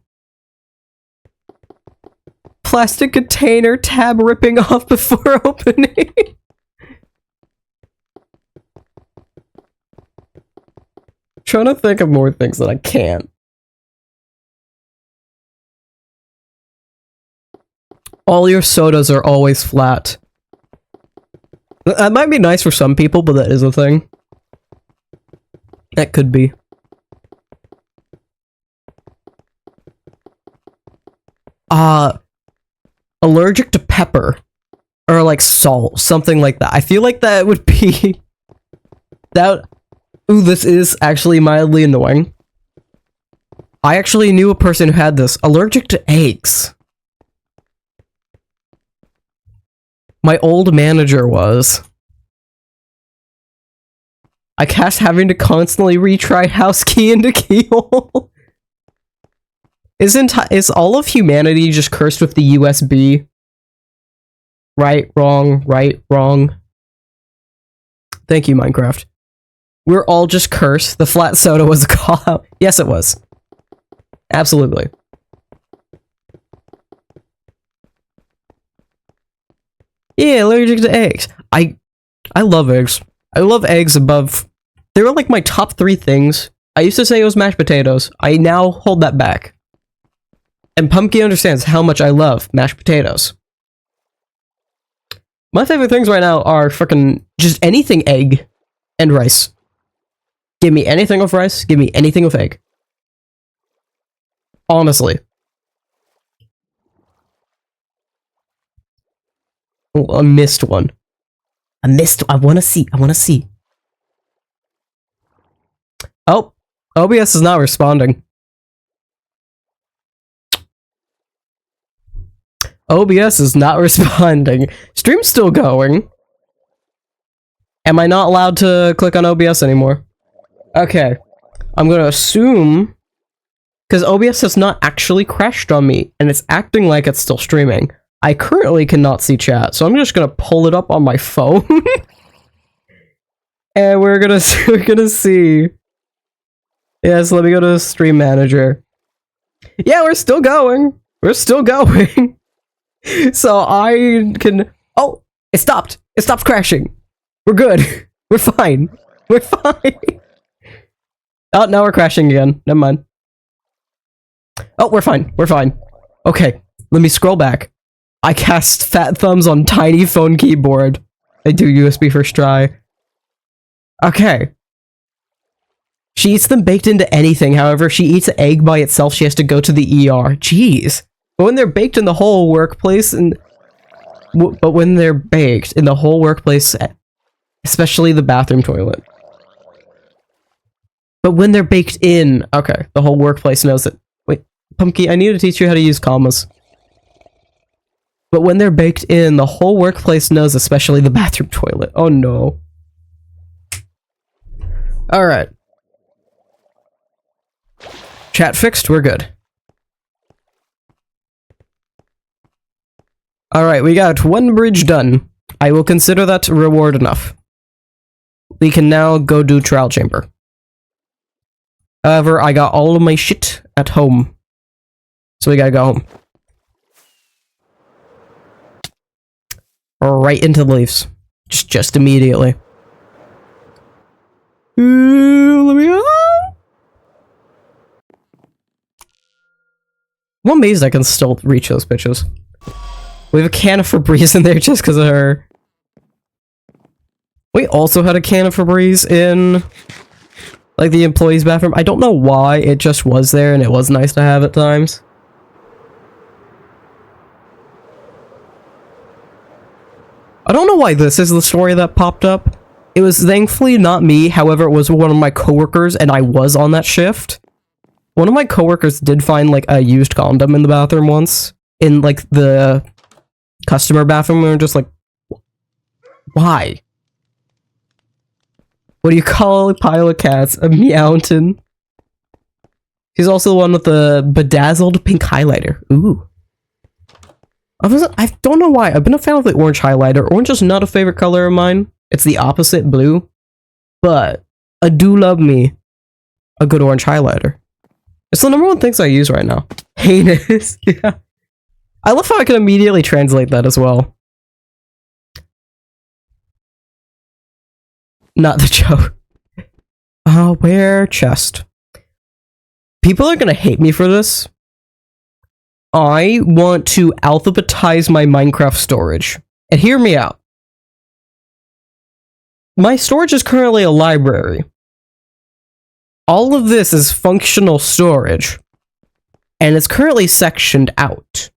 Plastic container tab ripping off before opening. Trying to think of more things that I can't. All your sodas are always flat. That might be nice for some people, but that is a thing. That could be. Allergic to pepper. Or like salt, something like that. I feel like that would be... that... Ooh, this is actually mildly annoying. I actually knew a person who had this. Allergic to eggs. My old manager was. I cast having to constantly retry house key into keyhole. Is all of humanity just cursed with the USB? Right, wrong, right, wrong. Thank you, Minecraft. We're all just cursed. The flat soda was a call out. Yes, it was. Absolutely. Yeah, allergic to eggs. I love eggs. I love eggs above. They were like my top 3 things. I used to say it was mashed potatoes. I now hold that back. And Pumpkin understands how much I love mashed potatoes. My favorite things right now are frickin' just anything egg and rice. Give me anything with rice, give me anything with egg. Honestly. Oh, I missed one. I wanna see. Oh, OBS is not responding. OBS is not responding. Stream's still going. Am I not allowed to click on OBS anymore? Okay. I'm gonna assume... because OBS has not actually crashed on me, and it's acting like it's still streaming. I currently cannot see chat, so I'm just gonna pull it up on my phone. And we're gonna see. Yes, let me go to Stream Manager. Yeah, we're still going. We're still going. So I can... oh, it stopped. It stopped crashing. We're good. We're fine. We're fine. Oh, now we're crashing again. Never mind. Oh, we're fine. We're fine. Okay, let me scroll back. I cast fat thumbs on tiny phone keyboard. I do USB first try. Okay. She eats them baked into anything. However, she eats an egg by itself. She has to go to the ER. Jeez. But when they're baked in the whole workplace, but when they're baked in the whole workplace, especially the bathroom toilet. But when they're baked in, okay, the whole workplace knows it. Wait, Pumpkin, I need to teach you how to use commas. But when they're baked in, the whole workplace knows, especially the bathroom toilet. Oh no. Alright. Chat fixed, we're good. Alright, we got 1 bridge done. I will consider that reward enough. We can now go do trial chamber. However, I got all of my shit at home. So we gotta go home. Right into the leaves. Just immediately. Let me go. I'm amazed I can still reach those bitches. We have a can of Febreze in there just because of her. We also had a can of Febreze in, like, the employee's bathroom. I don't know why, it just was there and it was nice to have at times. I don't know why this is the story that popped up. It was thankfully not me, however it was one of my coworkers and I was on that shift. One of my coworkers did find, like, a used condom in the bathroom once. In, like, the customer bathroom. We were just like, why? What do you call a pile of cats? A meowton. He's also the one with the bedazzled pink highlighter. Ooh. I don't know why. I've been a fan of the orange highlighter. Orange is not a favorite color of mine. It's the opposite, blue. But I do love me a good orange highlighter. It's the #1 things I use right now. Heinous. Yeah. I love how I can immediately translate that as well. Not the joke. Where chest? People are gonna hate me for this. I want to alphabetize my Minecraft storage. And hear me out. My storage is currently a library. All of this is functional storage. And it's currently sectioned out.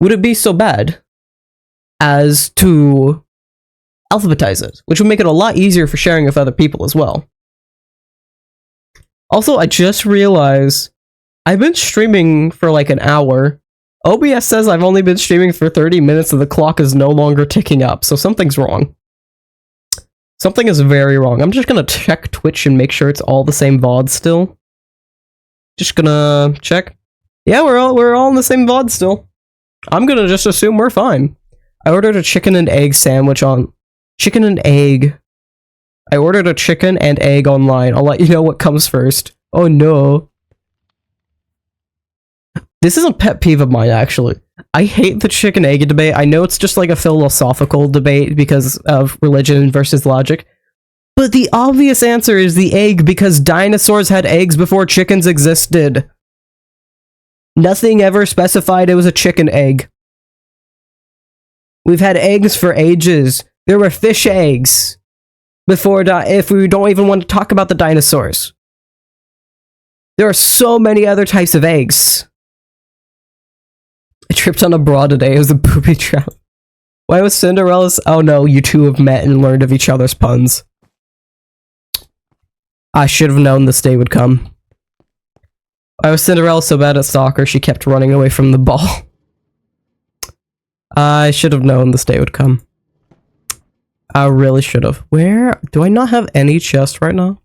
Would it be so bad as to alphabetize it, which would make it a lot easier for sharing with other people as well? Also, I just realized I've been streaming for like an hour. OBS says I've only been streaming for 30 minutes and the clock is no longer ticking up, so something's wrong. Something is very wrong. I'm just gonna check Twitch and make sure it's all the same VOD still. Just gonna check. Yeah, we're all in the same VOD still. I'm gonna just assume we're fine. I ordered a chicken and egg sandwich on... Chicken and egg. I ordered a chicken and egg online. I'll let you know what comes first. Oh no. This is a pet peeve of mine, actually. I hate the chicken egg debate. I know it's just like a philosophical debate because of religion versus logic. But the obvious answer is the egg because dinosaurs had eggs before chickens existed. Nothing ever specified it was a chicken egg. We've had eggs for ages. There were fish eggs before, if we don't even want to talk about the dinosaurs. There are so many other types of eggs. I tripped on a bra today. It was a booby trap. Why was Cinderella's? Oh no, you two have met and learned of each other's puns. I should have known this day would come. Why was Cinderella so bad at soccer she kept running away from the ball? I should have known this day would come. I really should have. Where? Do I not have any chests right now?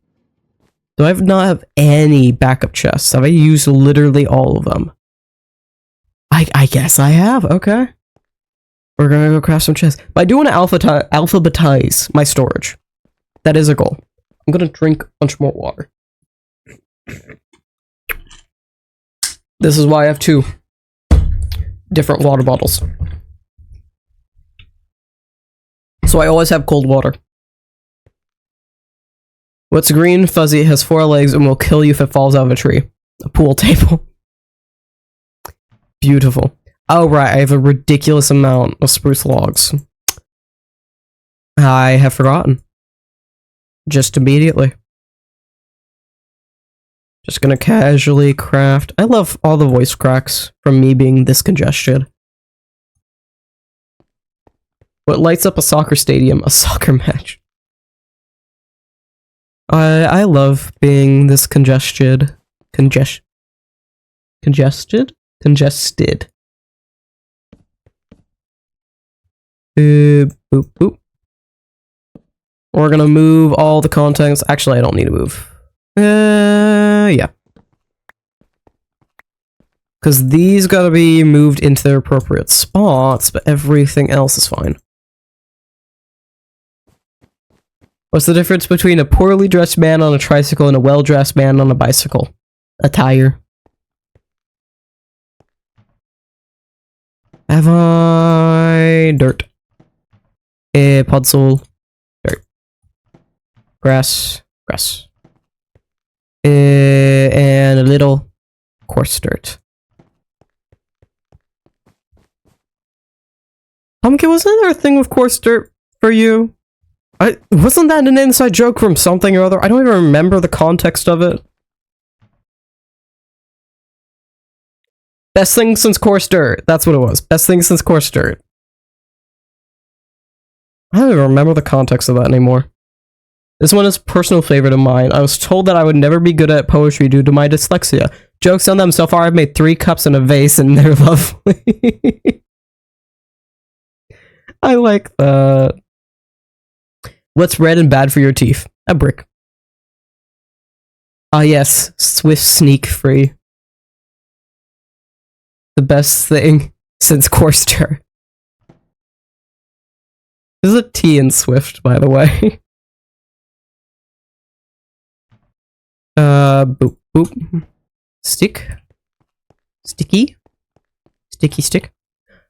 Do I not have any backup chests? Have I used literally all of them? I guess I have. Okay. We're gonna go craft some chests. But I do want to alphabetize my storage. That is a goal. I'm gonna drink a bunch more water. This is why I have 2 different water bottles. So I always have cold water. What's green, fuzzy, has 4 legs, and will kill you if it falls out of a tree? A pool table. Beautiful. Oh, right, I have a ridiculous amount of spruce logs. I have forgotten. Just immediately. Just gonna casually craft. I love all the voice cracks from me being this congested. What lights up a soccer stadium? A soccer match. I love being this congested. Congested? Congested. Boop, boop. We're gonna move all the contents. Actually, I don't need to move. Yeah. Because these gotta be moved into their appropriate spots, but everything else is fine. What's the difference between a poorly dressed man on a tricycle and a well-dressed man on a bicycle? Attire. Have I... dirt. Puzzle. Dirt. Grass. Grass. And a little coarse dirt. Pumpkin, wasn't there a thing with coarse dirt for you? Wasn't that an inside joke from something or other? I don't even remember the context of it. Best thing since coarse dirt. That's what it was. Best thing since coarse dirt. I don't even remember the context of that anymore. This one is a personal favorite of mine. I was told that I would never be good at poetry due to my dyslexia. Joke's on them. So far, I've made 3 cups and a vase, and they're lovely. I like that. What's red and bad for your teeth? A brick. Ah, yes. Swift sneak free. The best thing since coarse dirt. There's a T in Swift, by the way. Boop, boop. Stick. Sticky. Sticky stick.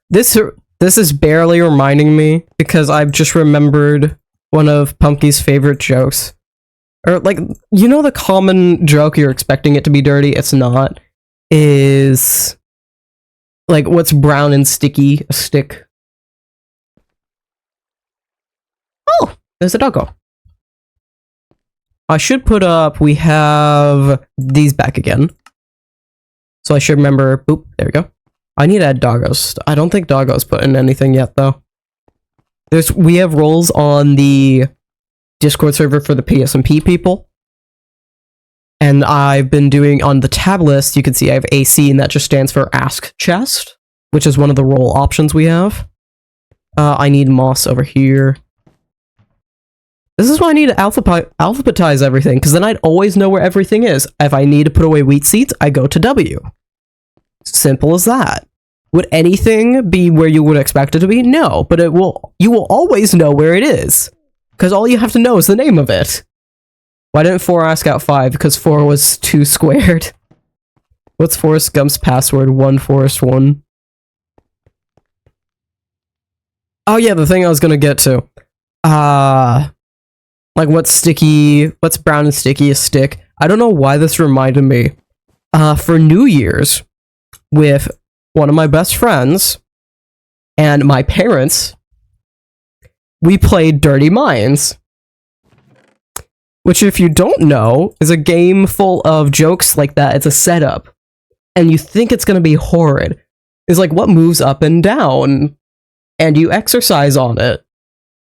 This is barely reminding me because I've just remembered one of Pumpkin's favorite jokes. Or, like, you know the common joke you're expecting it to be dirty, it's not, is, like, what's brown and sticky? A stick. Oh, there's a doggo. I should put up, we have these back again. So I should remember, boop, there we go. I need to add doggos. I don't think doggos put in anything yet, though. We have roles on the Discord server for the PSMP people. And I've been doing, on the tab list, you can see I have AC, and that just stands for Ask Chest, which is one of the role options we have. I need moss over here. This is why I need to alphabetize everything, because then I'd always know where everything is. If I need to put away wheat seeds, I go to W. Simple as that. Would anything be where you would expect it to be? No, but you will always know where it is. Because all you have to know is the name of it. Why didn't 4 ask out 5? Because 4 was too squared. What's Forrest Gump's password? 1 Forrest 1. Oh yeah, the thing I was gonna get to. Like what's brown and sticky is stick. I don't know why this reminded me. For New Year's, with one of my best friends and my parents, we played Dirty Minds. Which, if you don't know, is a game full of jokes like that. It's a setup. And you think it's gonna be horrid. It's like, what moves up and down? And you exercise on it.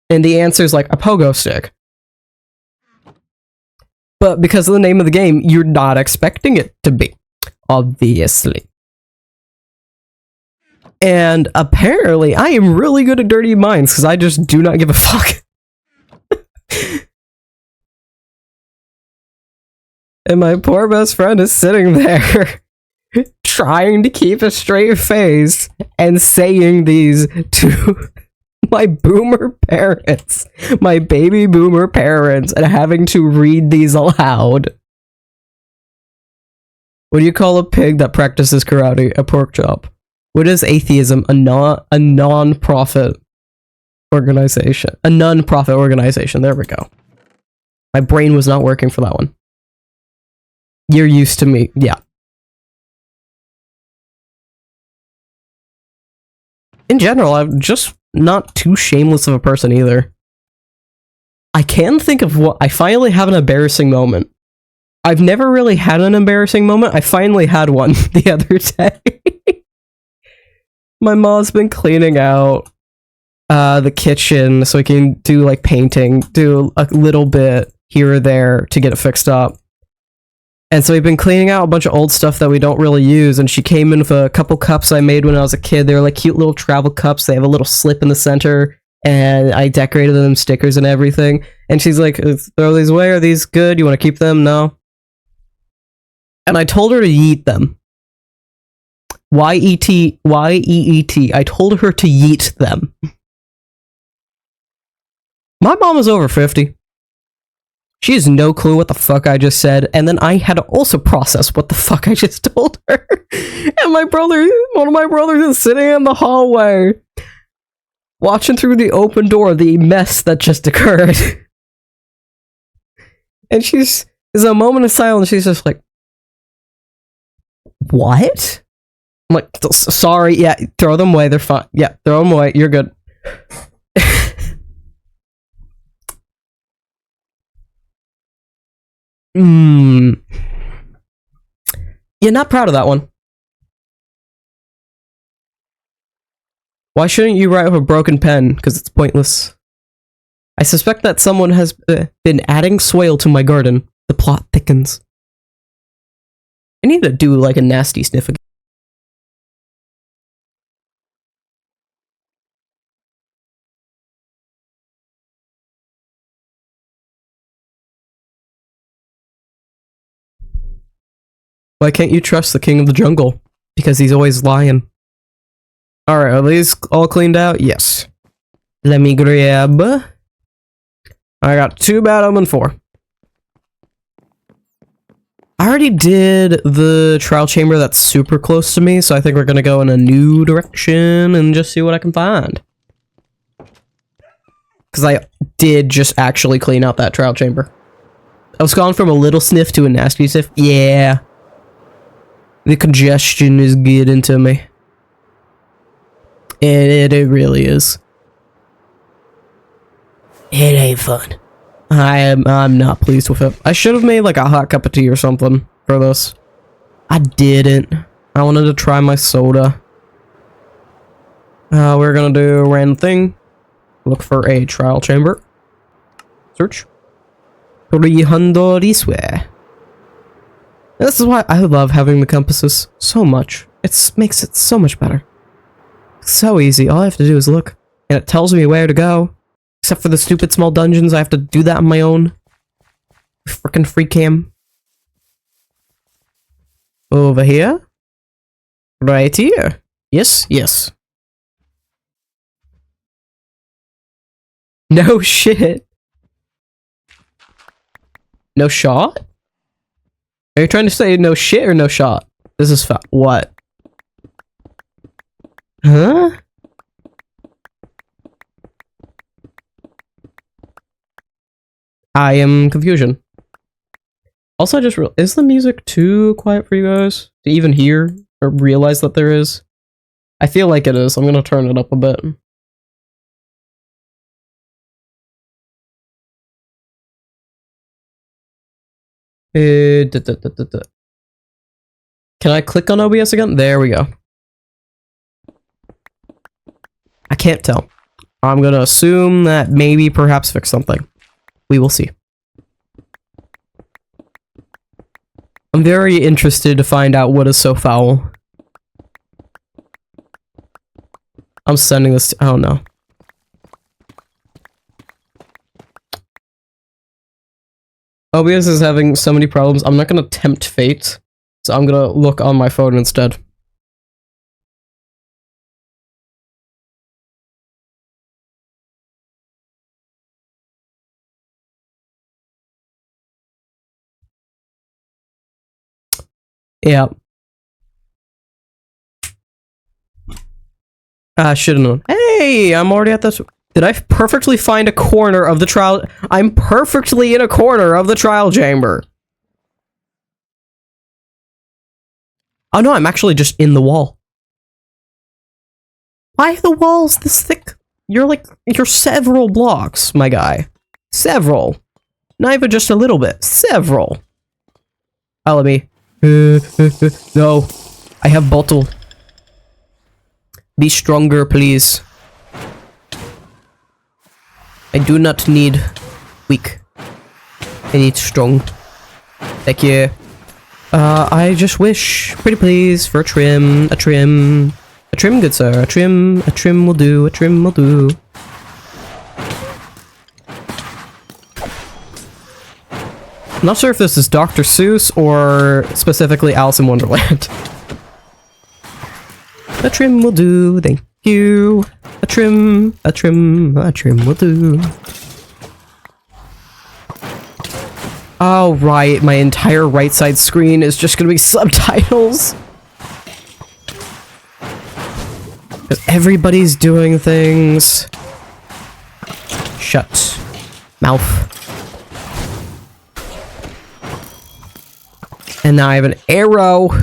And the answer is like a pogo stick. But because of the name of the game, you're not expecting it to be. Obviously. And apparently, I am really good at Dirty Minds, because I just do not give a fuck. And my poor best friend is sitting there, trying to keep a straight face, and saying these to my boomer parents, my baby boomer parents, and having to read these aloud. What do you call a pig that practices karate? A pork chop. What is atheism? A non-profit organization. A non-profit organization. There we go. My brain was not working for that one. You're used to me. Yeah. In general, I'm just not too shameless of a person either. I can think of what... I finally have an embarrassing moment. I've never really had an embarrassing moment. I finally had one the other day. My mom's been cleaning out the kitchen so we can do like painting, do a little bit here or there to get it fixed up. And so we've been cleaning out a bunch of old stuff that we don't really use, and she came in with a couple cups I made when I was a kid. They were like cute little travel cups. They have a little slip in the center, and I decorated them stickers and everything. And she's like, throw these away, are these good? You want to keep them? No. And I told her to yeet them. Y-E-E-T. I told her to yeet them. My mom is over 50. She has no clue what the fuck I just said, and then I had to also process what the fuck I just told her. And one of my brothers is sitting in the hallway, watching through the open door the mess that just occurred. And there's a moment of silence, she's just like, what? I'm like, sorry, yeah, throw them away, they're fine. Yeah, throw them away, you're good. You're not proud of that one. Why shouldn't you write with a broken pen? Because it's pointless. I suspect that someone has been adding swale to my garden. The plot thickens. I need to do like a nasty sniff again. Why can't you trust the king of the jungle? Because he's always lying. Alright, are these all cleaned out? Yes. Let me grab... I got 2 bad omen 4. I already did the trial chamber that's super close to me, so I think we're gonna go in a new direction and just see what I can find. Because I did just actually clean out that trial chamber. I was gone from a little sniff to a nasty sniff. Yeah. The congestion is getting to me. It really is. It ain't fun. I'm not pleased with it. I should have made like a hot cup of tea or something for this. I didn't. I wanted to try my soda. We're gonna do a random thing. Look for a trial chamber. Search. 300 this way. This is why I love having the compasses so much. It makes it so much better. It's so easy. All I have to do is look, and it tells me where to go. Except for the stupid small dungeons, I have to do that on my own. Frickin' free cam. Over here. Right here. Yes, yes. No shit. No shot? Are you trying to say no shit or no shot? This is what? Huh? I am confusion. Also, I just is the music too quiet for you guys to even hear or realize that there is? I feel like it is. I'm gonna turn it up a bit. Can I click on OBS again? There we go. I can't tell. I'm gonna assume that maybe perhaps fix something. We will see. I'm very interested to find out what is so foul. I'm sending this to, oh no. OBS is having so many problems. I'm not gonna tempt fate, so I'm gonna look on my phone instead. Yeah. I should have known. Hey, I'm already at this. Did I perfectly find a corner of the trial? I'm perfectly in a corner of the trial chamber. Oh no, I'm actually just in the wall. Why are the walls this thick? You're several blocks, my guy. Several. Not even just a little bit. Several. Oh, let me. No. I have bottle. Be stronger, please. I do not need weak. I need strong. Thank you. I just wish, pretty please, for a trim, a trim. A trim, good sir, a trim will do, a trim will do. I'm not sure if this is Dr. Seuss or specifically Alice in Wonderland. A trim will do, thank you. A trim will do. Oh, right, my entire right side screen is just gonna be subtitles. Because everybody's doing things. Shut. Mouth. And now I have an arrow. Do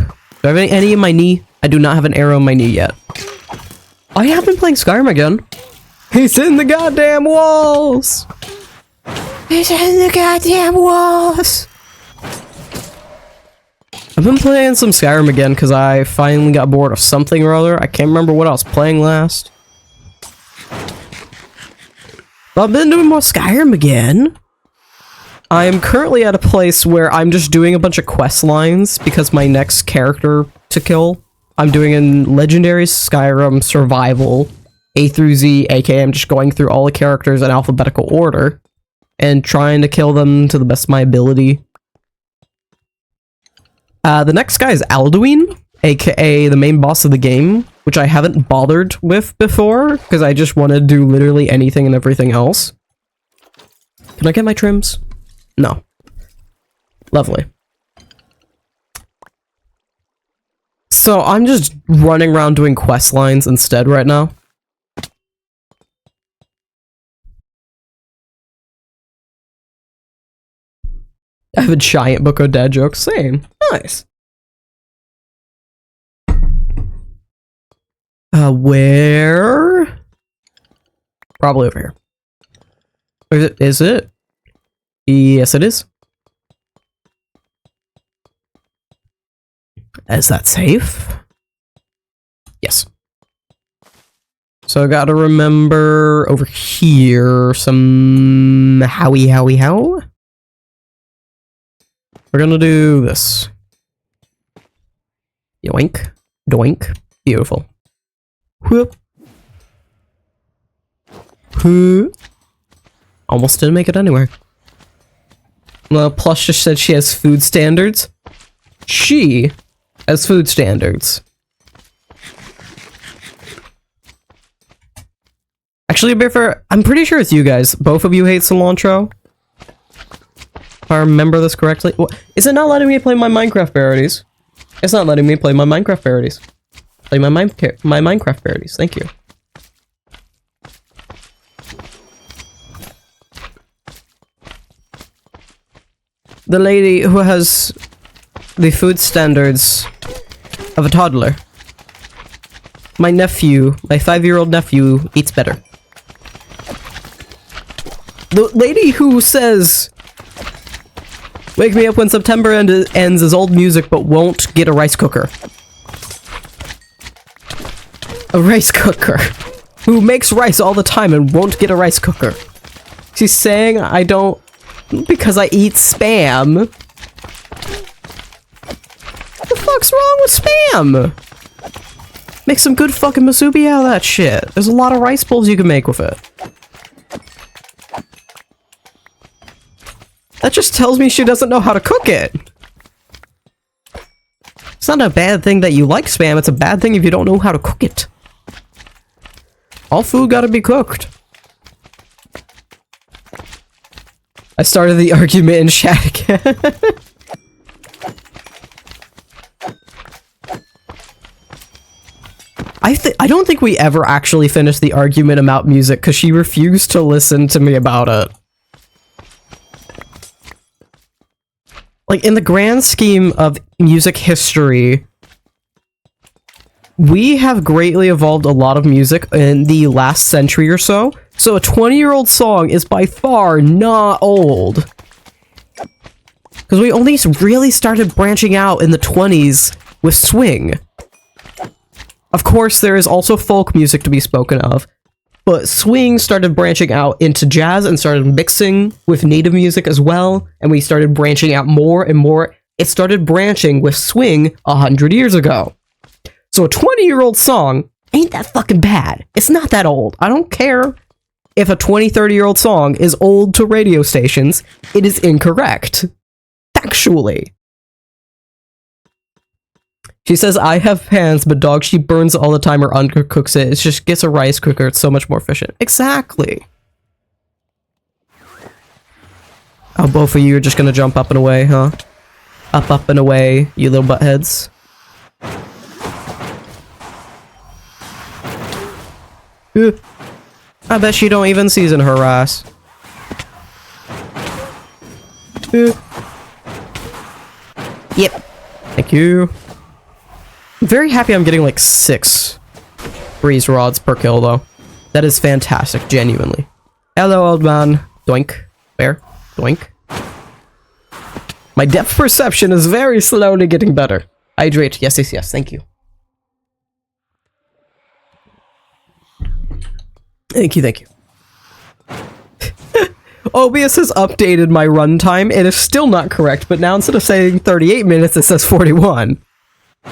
I have any in my knee? I do not have an arrow in my knee yet. I have been playing Skyrim again. He's in the goddamn walls! He's in the goddamn walls! I've been playing some Skyrim again because I finally got bored of something or other. I can't remember what I was playing last. But I've been doing more Skyrim again. I am currently at a place where I'm just doing a bunch of quest lines because my next character to kill, I'm doing in Legendary Skyrim Survival A through Z, aka I'm just going through all the characters in alphabetical order and trying to kill them to the best of my ability. The next guy is Alduin, aka the main boss of the game, which I haven't bothered with before because I just want to do literally anything and everything else. Can I get my trims? No. Lovely. So I'm just running around doing quest lines instead right now. I have a giant book of dad jokes. Same. Nice. Where? Probably over here. Is it? Yes, it is. Is that safe? Yes. So I gotta remember over here some how. We're gonna do this. Yoink. Doink. Beautiful. Whoop. Whoop. Almost didn't make it anywhere. Well, Plush just said she has food standards. She has food standards. Actually, to be fair, I'm pretty sure it's you guys. Both of you hate cilantro. If I remember this correctly. What? Is it not letting me play my Minecraft parodies? It's not letting me play my Minecraft parodies. Play my Minecraft parodies. Thank you. The lady who has the food standards of a toddler. My nephew, my 5-year-old nephew, eats better. The lady who says, "Wake me up when September ends" is old music, but won't get a rice cooker. A rice cooker. Who makes rice all the time and won't get a rice cooker. She's saying I don't because I eat Spam. What the fuck's wrong with Spam? Make some good fucking musubi out of that shit. There's a lot of rice bowls you can make with it. That just tells me she doesn't know how to cook it. It's not a bad thing that you like Spam, it's a bad thing if you don't know how to cook it. All food gotta be cooked. I started the argument in chat again. I don't think we ever actually finished the argument about music because she refused to listen to me about it. Like, in the grand scheme of music history, we have greatly evolved a lot of music in the last century or so. So a 20-year-old song is by far not old. Because we only really started branching out in the 20s with swing. Of course, there is also folk music to be spoken of, but swing started branching out into jazz and started mixing with native music as well, and we started branching out more and more. It started branching with swing 100 years ago. So a 20-year-old song ain't that fucking bad. It's not that old. I don't care if a 20, 30-year-old song is old to radio stations. It is incorrect. Factually. She says, I have pans, but dog, she burns all the time or undercooks it. It just gets a rice cooker. It's so much more efficient. Exactly. Oh, both of you are just gonna jump up and away, huh? Up and away, you little buttheads. I bet she don't even season her rice. Yep. Thank you. I'm very happy I'm getting like 6 breeze rods per kill though. That is fantastic, genuinely. Hello, old man. Doink. Where? Doink. My depth perception is very slowly getting better. Hydrate. Yes, yes, yes. Thank you. Thank you, thank you. OBS has updated my runtime. It is still not correct, but now instead of saying 38 minutes, it says 41.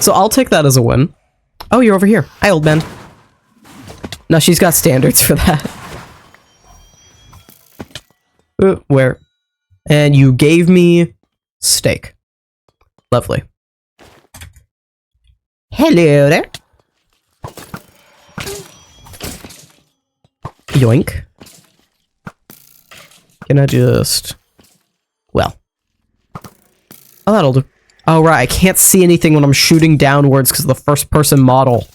So I'll take that as a win. Oh, you're over here. Hi, old man. No, she's got standards for that. Where? And you gave me steak. Lovely. Hello there. Yoink. Can I just... Well. Oh, that'll do. Oh, right. I can't see anything when I'm shooting downwards because of the first-person model.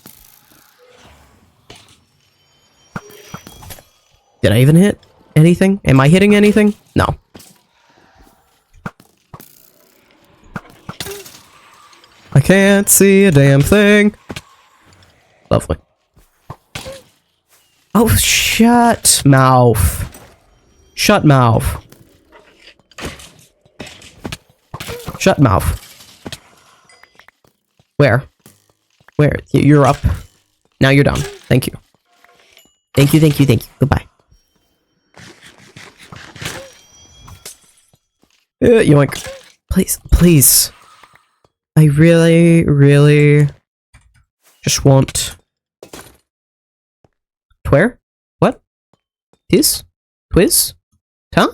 Did I even hit anything? Am I hitting anything? No. I can't see a damn thing. Lovely. Oh, shut mouth. Shut mouth. Shut mouth. Where? Where? You're up. Now you're down. Thank you. Thank you, thank you, thank you. Goodbye. Yoink. Please, please. I really, really just want... Where? What? This? Quiz? Huh?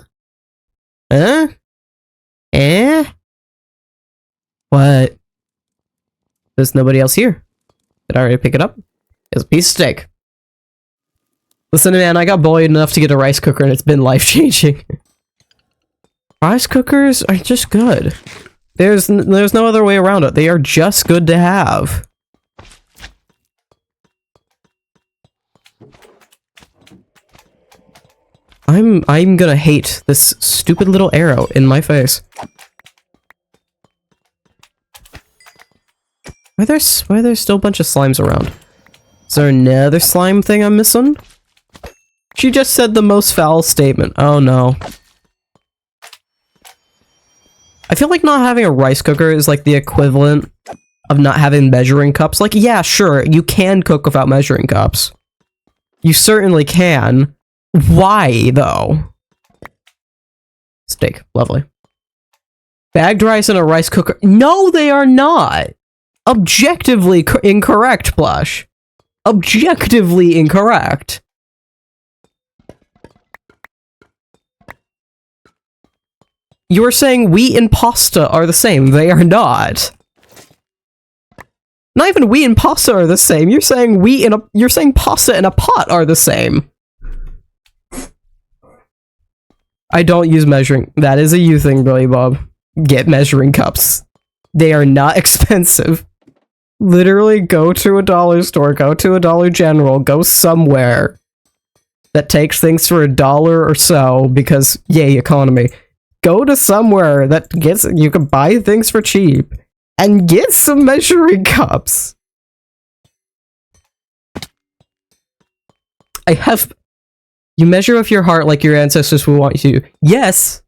What? There's nobody else here. Did I already pick it up? It's a piece of steak. Listen, man, I got bullied enough to get a rice cooker and it's been life-changing. Rice cookers are just good. There's no other way around it. They are just good to have. I'm gonna hate this stupid little arrow in my face. Why are there still a bunch of slimes around? Is there another slime thing I'm missing? She just said the most foul statement. Oh no. I feel like not having a rice cooker is like the equivalent of not having measuring cups. Like, yeah, sure, you can cook without measuring cups. You certainly can. Why, though? Steak. Lovely. Bagged rice in a rice cooker. No, they are not! Objectively incorrect, Plush. Objectively incorrect. You are saying wheat and pasta are the same. They are not. Not even wheat and pasta are the same. You're saying you're saying pasta and a pot are the same. I don't use measuring. That is a you thing, Billy Bob. Get measuring cups. They are not expensive. Literally go to a dollar store, go to a Dollar General, go somewhere that takes things for $1 or so because yay, economy. Go to somewhere that you can buy things for cheap and get some measuring cups. You measure with your heart like your ancestors would want you to. Yes,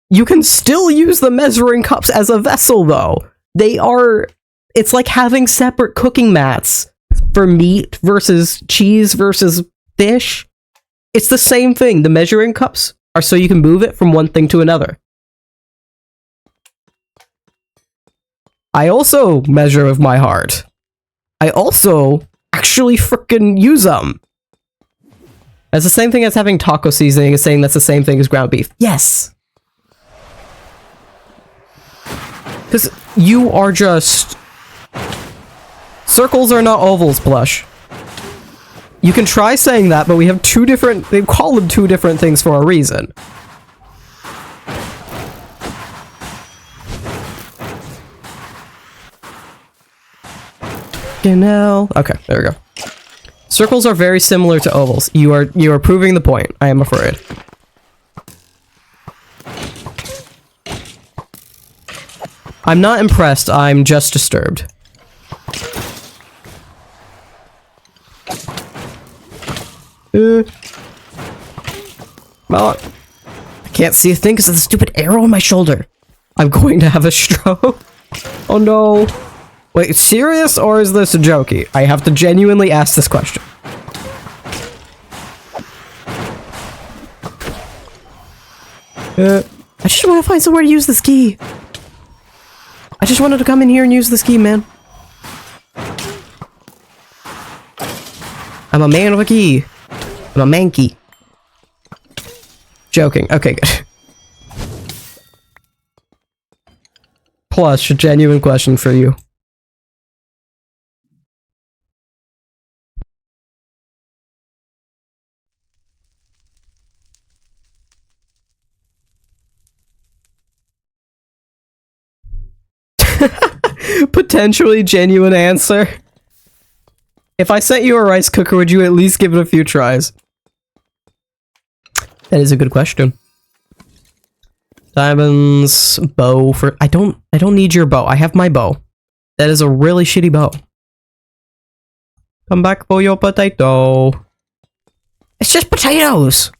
you can still use the measuring cups as a vessel though. It's like having separate cooking mats for meat versus cheese versus fish. It's the same thing. The measuring cups are so you can move it from one thing to another. I also measure with my heart. I also actually frickin' use them. That's the same thing as having taco seasoning, is saying that's the same thing as ground beef. Yes! Because you are just... Circles are not ovals, Plush. You can try saying that, but we have two different... They call them two different things for a reason. Okay, there we go. Circles are very similar to ovals. You are proving the point, I am afraid. I'm not impressed, I'm just disturbed. Well, I can't see a thing because of the stupid arrow on my shoulder. I'm going to have a stroke. Oh no. Wait, serious or is this a jokey? I have to genuinely ask this question. I just want to find somewhere to use this key. I just wanted to come in here and use this key, man. I'm a man with a key. I'm a mankey. Joking. Okay, good. Plus, a genuine question for you. Potentially genuine answer. If I sent you a rice cooker, would you at least give it a few tries? That is a good question. Diamonds, bow for... I don't need your bow. I have my bow. That is a really shitty bow. Come back for your potato. It's just potatoes.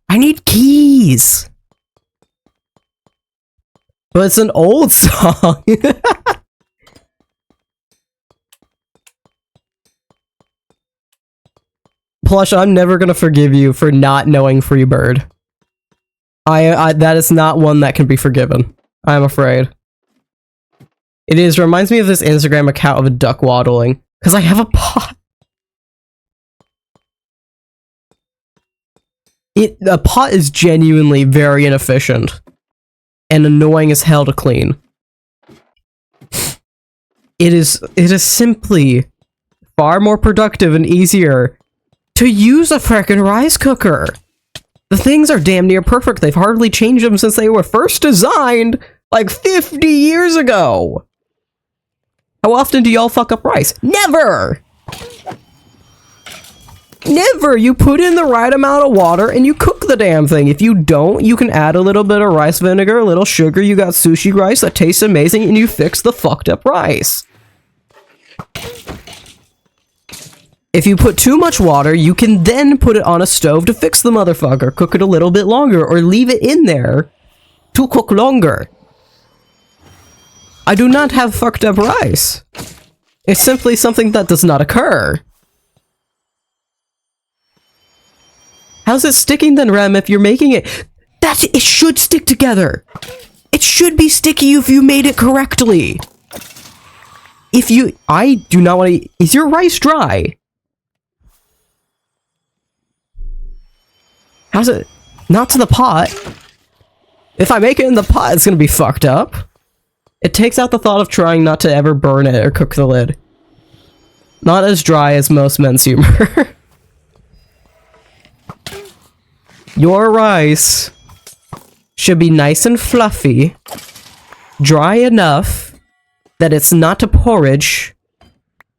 I need keys. But it's an old song. Plush, I'm never gonna forgive you for not knowing Freebird. That is not one that can be forgiven. I'm afraid. Reminds me of this Instagram account of a duck waddling. Because I have a pot. A pot is genuinely very inefficient. And annoying as hell to clean. It is simply far more productive and easier to use a frickin' rice cooker. The things are damn near perfect. They've hardly changed them since they were first designed like 50 years ago. How often do y'all fuck up rice? Never! Never! You put in the right amount of water and you cook the damn thing. If you don't, you can add a little bit of rice vinegar, a little sugar, you got sushi rice that tastes amazing, and you fix the fucked up rice. If you put too much water, you can then put it on a stove to fix the motherfucker. Cook it a little bit longer, or leave it in there to cook longer. I do not have fucked up rice. It's simply something that does not occur. How's it sticking then, Rem, if you're making it? It should stick together. It should be sticky if you made it correctly. I do not want to. Is your rice dry? How's it? Not to the pot. If I make it in the pot, it's gonna be fucked up. It takes out the thought of trying not to ever burn it or cook the lid. Not as dry as most men's humor. Your rice should be nice and fluffy, dry enough that it's not a porridge,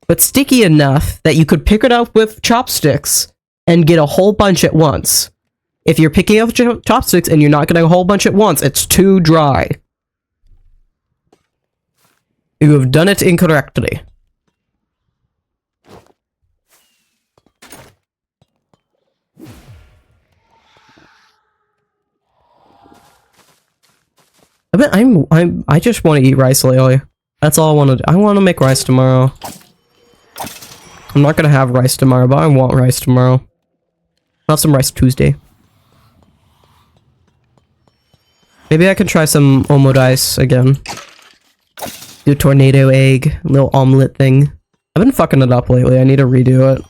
but sticky enough that you could pick it up with chopsticks and get a whole bunch at once. If you're picking up chopsticks and you're not getting a whole bunch at once, it's too dry. You have done it incorrectly. I just want to eat rice lately. That's all I want to do. I want to make rice tomorrow. I'm not gonna have rice tomorrow, but I want rice tomorrow. I'll have some rice Tuesday. Maybe I can try some omo rice again. Do tornado egg, little omelet thing. I've been fucking it up lately. I need to redo it.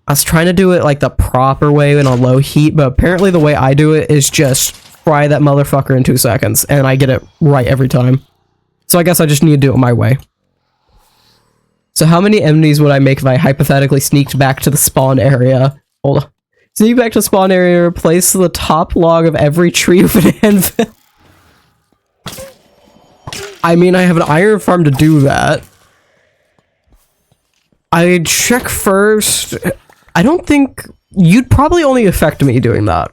I was trying to do it like the proper way in a low heat, but apparently the way I do it is just fry that motherfucker in 2 seconds, and I get it right every time. So I guess I just need to do it my way. So how many enemies would I make if I hypothetically sneaked back to the spawn area? Hold on. Sneak back to the spawn area, replace the top log of every tree with an anvil. I mean, I have an iron farm to do that. I'd check first. I don't think... You'd probably only affect me doing that.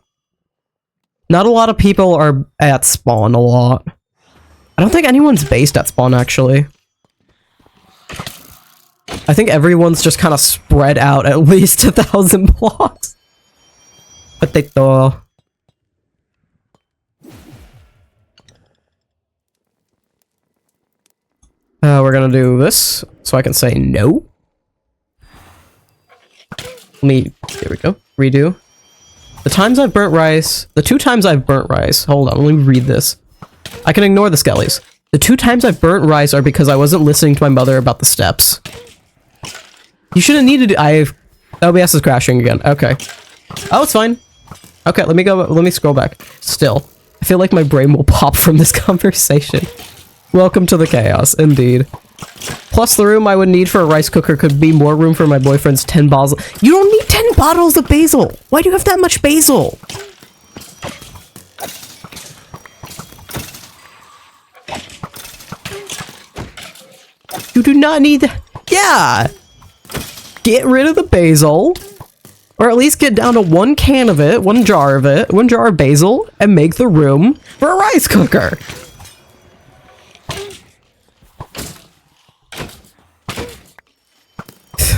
Not a lot of people are at spawn a lot. I don't think anyone's based at spawn, actually. I think everyone's just kind of spread out at least 1,000 blocks. Potato. We're gonna do this, so I can say no. There we go. Redo. The times I've burnt rice, the 2 times I've burnt rice, hold on, let me read this. I can ignore the skellies. The 2 times I've burnt rice are because I wasn't listening to my mother about the steps. You shouldn't need to OBS is crashing again, okay. Oh, it's fine. Okay, let me scroll back. Still, I feel like my brain will pop from this conversation. Welcome to the chaos, indeed. Plus, the room I would need for a rice cooker could be more room for my boyfriend's 10 bottles. You don't need 10 bottles of basil! Why do you have that much basil? You do not need that. Yeah! Get rid of the basil. Or at least get down to 1 can of it, 1 jar of it, 1 jar of basil, and make the room for a rice cooker.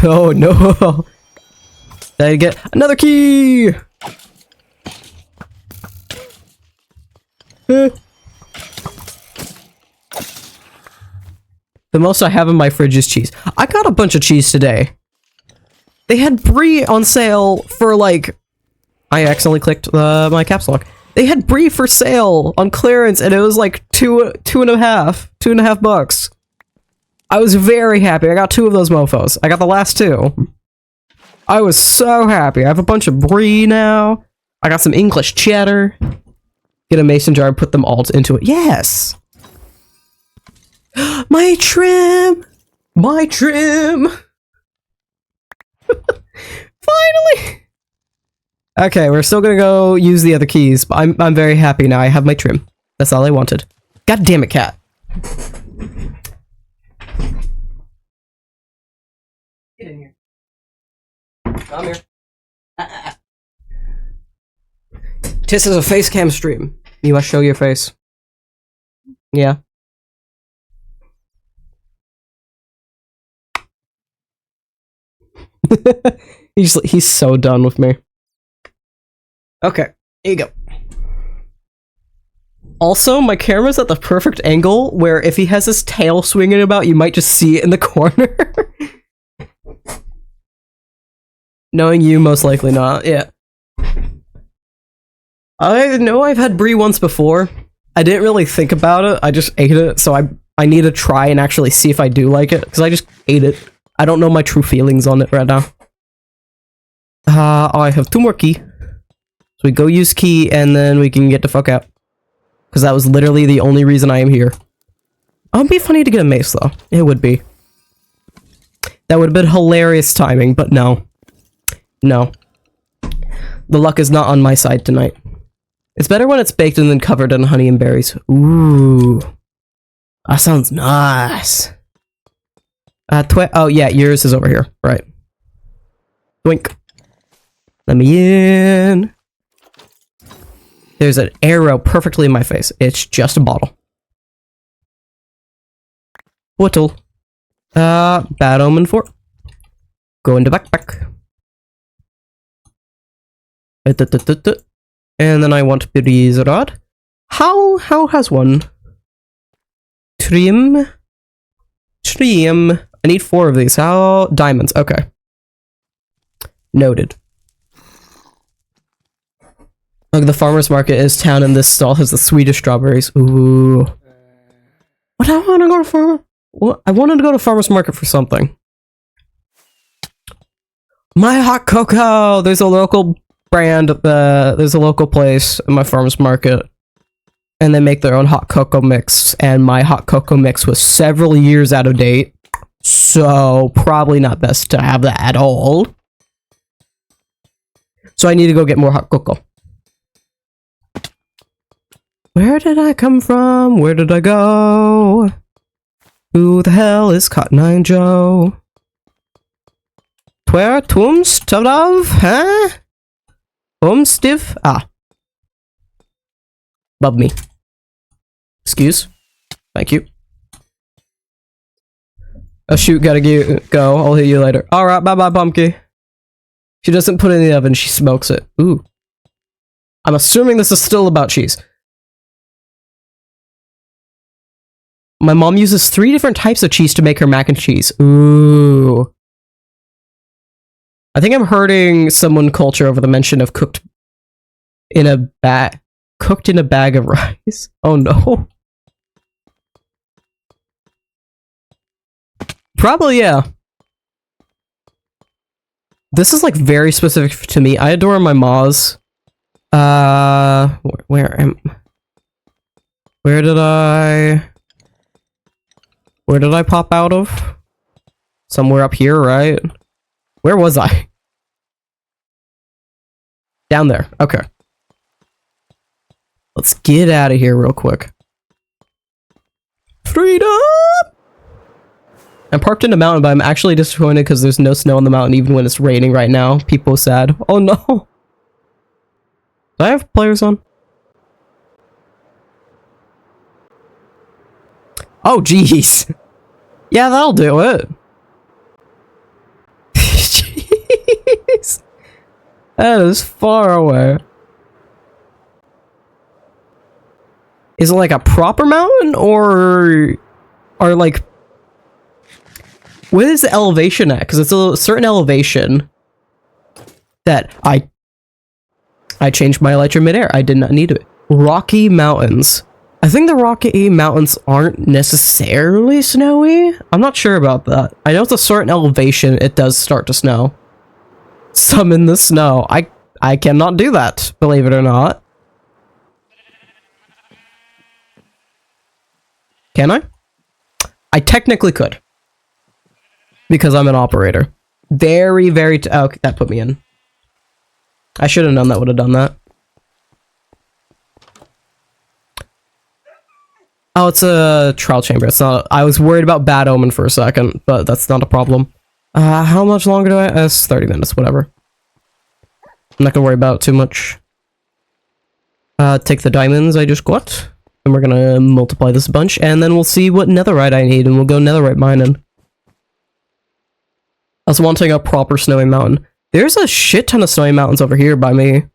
Oh no! Did I get another key? The most I have in my fridge is cheese. I got a bunch of cheese today. They had brie on sale for like... I accidentally clicked my caps lock. They had brie for sale on clearance, and it was like two and a half bucks. I was very happy. I got 2 of those mofos. I got the last 2. I was so happy. I have a bunch of brie now. I got some English cheddar. Get a mason jar and put them all into it. Yes! My trim! My trim! Finally! Okay, we're still gonna go use the other keys, but I'm very happy now. I have my trim. That's all I wanted. God damn it, cat. Get in here. Come here. This is a face cam stream. You must show your face. Yeah. He's so done with me. Okay, here you go. Also, my camera's at the perfect angle where if he has his tail swinging about, you might just see it in the corner. Knowing you, most likely not, yeah. I know I've had brie once before. I didn't really think about it, I just ate it, so I need to try and actually see if I do like it, because I just ate it. I don't know my true feelings on it right now. I have 2 more key. So we go use key, and then we can get the fuck out. Because that was literally the only reason I am here. Oh, it'd be funny to get a mace, though. It would be. That would have been hilarious timing, but no. No. The luck is not on my side tonight. It's better when it's baked and then covered in honey and berries. Ooh. That sounds nice. Oh, yeah, yours is over here. Right. Wink. Let me in. There's an arrow perfectly in my face. It's just a bottle. Whittle. Bad omen 4. Go into backpack. And then I want breeze rod. How has one? Trim. I need 4 of these. How? Diamonds. Okay. Noted. Look, the farmer's market is town, and this stall has the sweetest strawberries. Ooh. What? I want to go to farmer. What? I wanted to go to farmer's market for something. My hot cocoa. There's a local brand. There's a local place in my farmer's market, and they make their own hot cocoa mix. And my hot cocoa mix was several years out of date, so probably not best to have that at all. So I need to go get more hot cocoa. Where did I come from? Where did I go? Who the hell is Cotton Eye Joe? Where Tooms Tadav? Huh? Stiff? Ah. Above me. Excuse. Thank you. Oh shoot, gotta go. I'll hit you later. Alright, bye-bye, Pumpkin. She doesn't put it in the oven, she smokes it. Ooh. I'm assuming this is still about cheese. My mom uses 3 different types of cheese to make her mac and cheese. Ooh. I think I'm hurting someone culture over the mention of cooked in a bag of rice. Oh no. Probably, yeah. This is like very specific to me. I adore my ma's. Where did I pop out of? Somewhere up here, right? Where was I? Down there. Okay. Let's get out of here real quick. Freedom! I'm parked in a mountain, but I'm actually disappointed because there's no snow on the mountain even when it's raining right now. People are sad. Oh no! Do I have players on? Oh jeez! Yeah, that'll do it. Jeez! That is far away. Is it like a proper mountain, or like... What is the elevation at? Because it's a certain elevation that I changed my elytra midair. I did not need it. Rocky Mountains. I think the Rocky Mountains aren't necessarily snowy. I'm not sure about that. I know it's a certain elevation, it does start to snow. Summon the snow. I cannot do that, believe it or not. Can I? I technically could. Because I'm an operator. Very, very... Oh, that put me in. I should have known that would have done that. Oh, it's a trial chamber. It's not... I was worried about Bad Omen for a second, but that's not a problem. How much longer do I... It's 30 minutes, whatever. I'm not gonna worry about it too much. Take the diamonds I just got. And we're gonna multiply this bunch, and then we'll see what netherite I need, and we'll go netherite mining. I was wanting a proper snowy mountain. There's a shit ton of snowy mountains over here by me.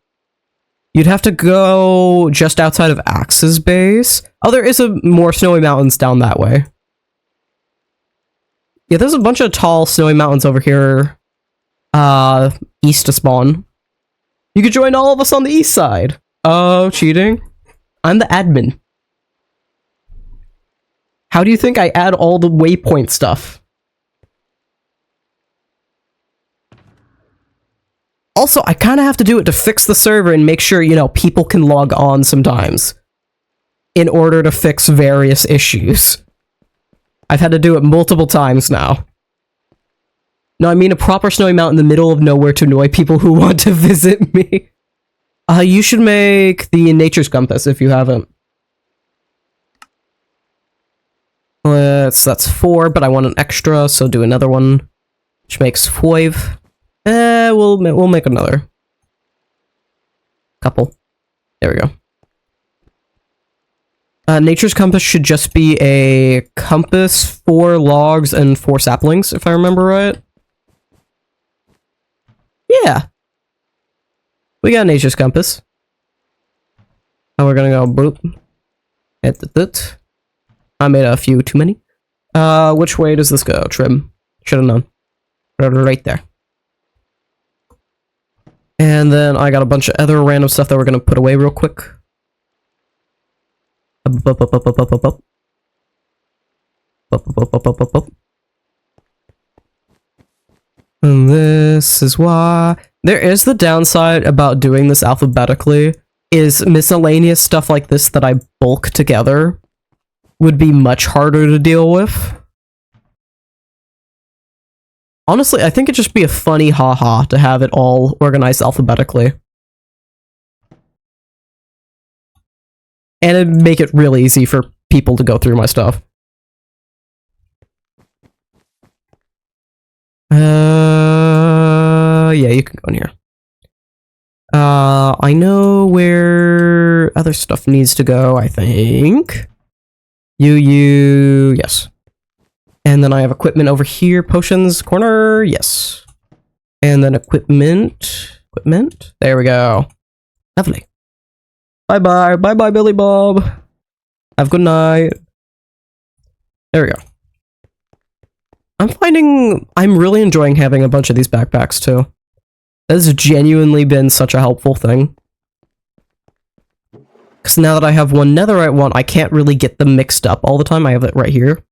You'd have to go just outside of Axe's base. Oh, there is more snowy mountains down that way. Yeah, there's a bunch of tall snowy mountains over here, east of spawn. You could join all of us on the east side. Oh, cheating. I'm the admin. How do you think I add all the waypoint stuff? Also, I kind of have to do it to fix the server and make sure, you know, people can log on sometimes in order to fix various issues. I've had to do it multiple times now. No, I mean a proper snowy mountain in the middle of nowhere to annoy people who want to visit me. You should make the nature's compass if you haven't. That's 4, but I want an extra, so do another one, which makes 5. We'll make another couple. There we go. Nature's compass should just be a compass, 4 logs, and 4 saplings, if I remember right. Yeah. We got nature's compass. Now we're gonna go boop. Hit the I made a few too many. Which way does this go? Trim. Should have known. Right there. And then I got a bunch of other random stuff that we're gonna put away real quick. And this is why. There is the downside about doing this alphabetically, is miscellaneous stuff like this that I bulk together would be much harder to deal with. Honestly, I think it'd just be a funny haha to have it all organized alphabetically. And it'd make it really easy for people to go through my stuff. Yeah, you can go in here. I know where other stuff needs to go, I think. Yes. And then I have equipment over here, potions, corner, yes. And then equipment, there we go. Lovely. Bye-bye, bye-bye, Billy Bob. Have a good night. There we go. I'm really enjoying having a bunch of these backpacks, too. That has genuinely been such a helpful thing. Because now that I have one netherite one, I can't really get them mixed up all the time. I have it right here.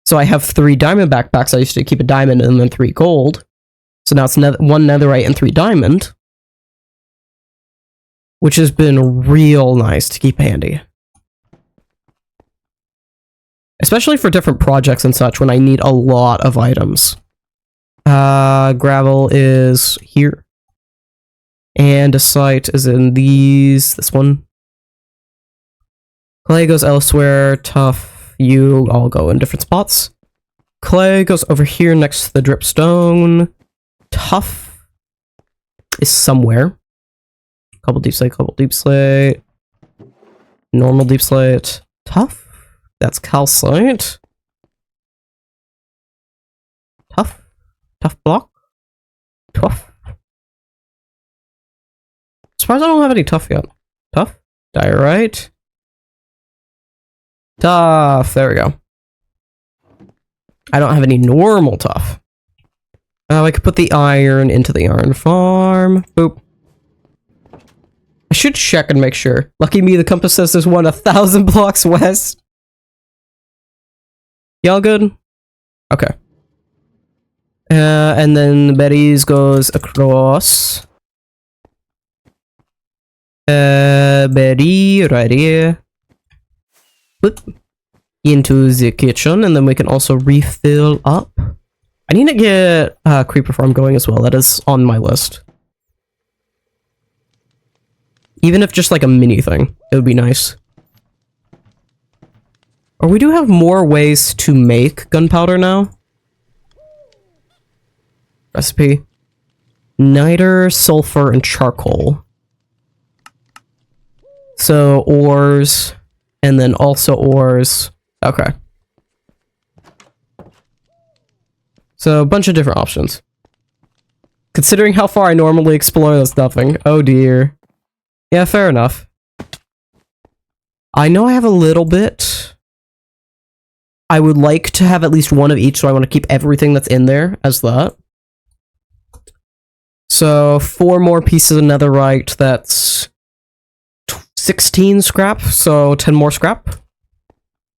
So I have 3 diamond backpacks. I used to keep a diamond and then 3 gold. So now it's 1 netherite and 3 diamond. Which has been real nice to keep handy. Especially for different projects and such when I need a lot of items. Gravel is here. And a site is in this one. Clay goes elsewhere, tough, you all go in different spots. Clay goes over here next to the dripstone. Tough is somewhere. Couple deep slate. Normal deep slate. Tough. That's calcite. Tough block. Tough. Surprised I don't have any tough yet. Tough. Diorite. Tough. There we go. I don't have any normal tough. I could put the iron into the iron farm. Boop. I should check and make sure. Lucky me, the compass says there's one 1,000 blocks west. Y'all good? Okay. And then berries goes across. Berry right here. Boop. Into the kitchen, and then we can also refill up. I need to get creeper farm going as well. That is on my list. Even if just like a mini thing, it would be nice. Or we do have more ways to make gunpowder now. Recipe. Niter, sulfur, and charcoal. So ores, and then also ores. Okay. So a bunch of different options. Considering how far I normally explore, that's nothing. Oh dear. Yeah, fair enough. I know I have a little bit. I would like to have at least one of each, so I want to keep everything that's in there as that. So, 4 more pieces of netherite, that's 16 scrap, so 10 more scrap.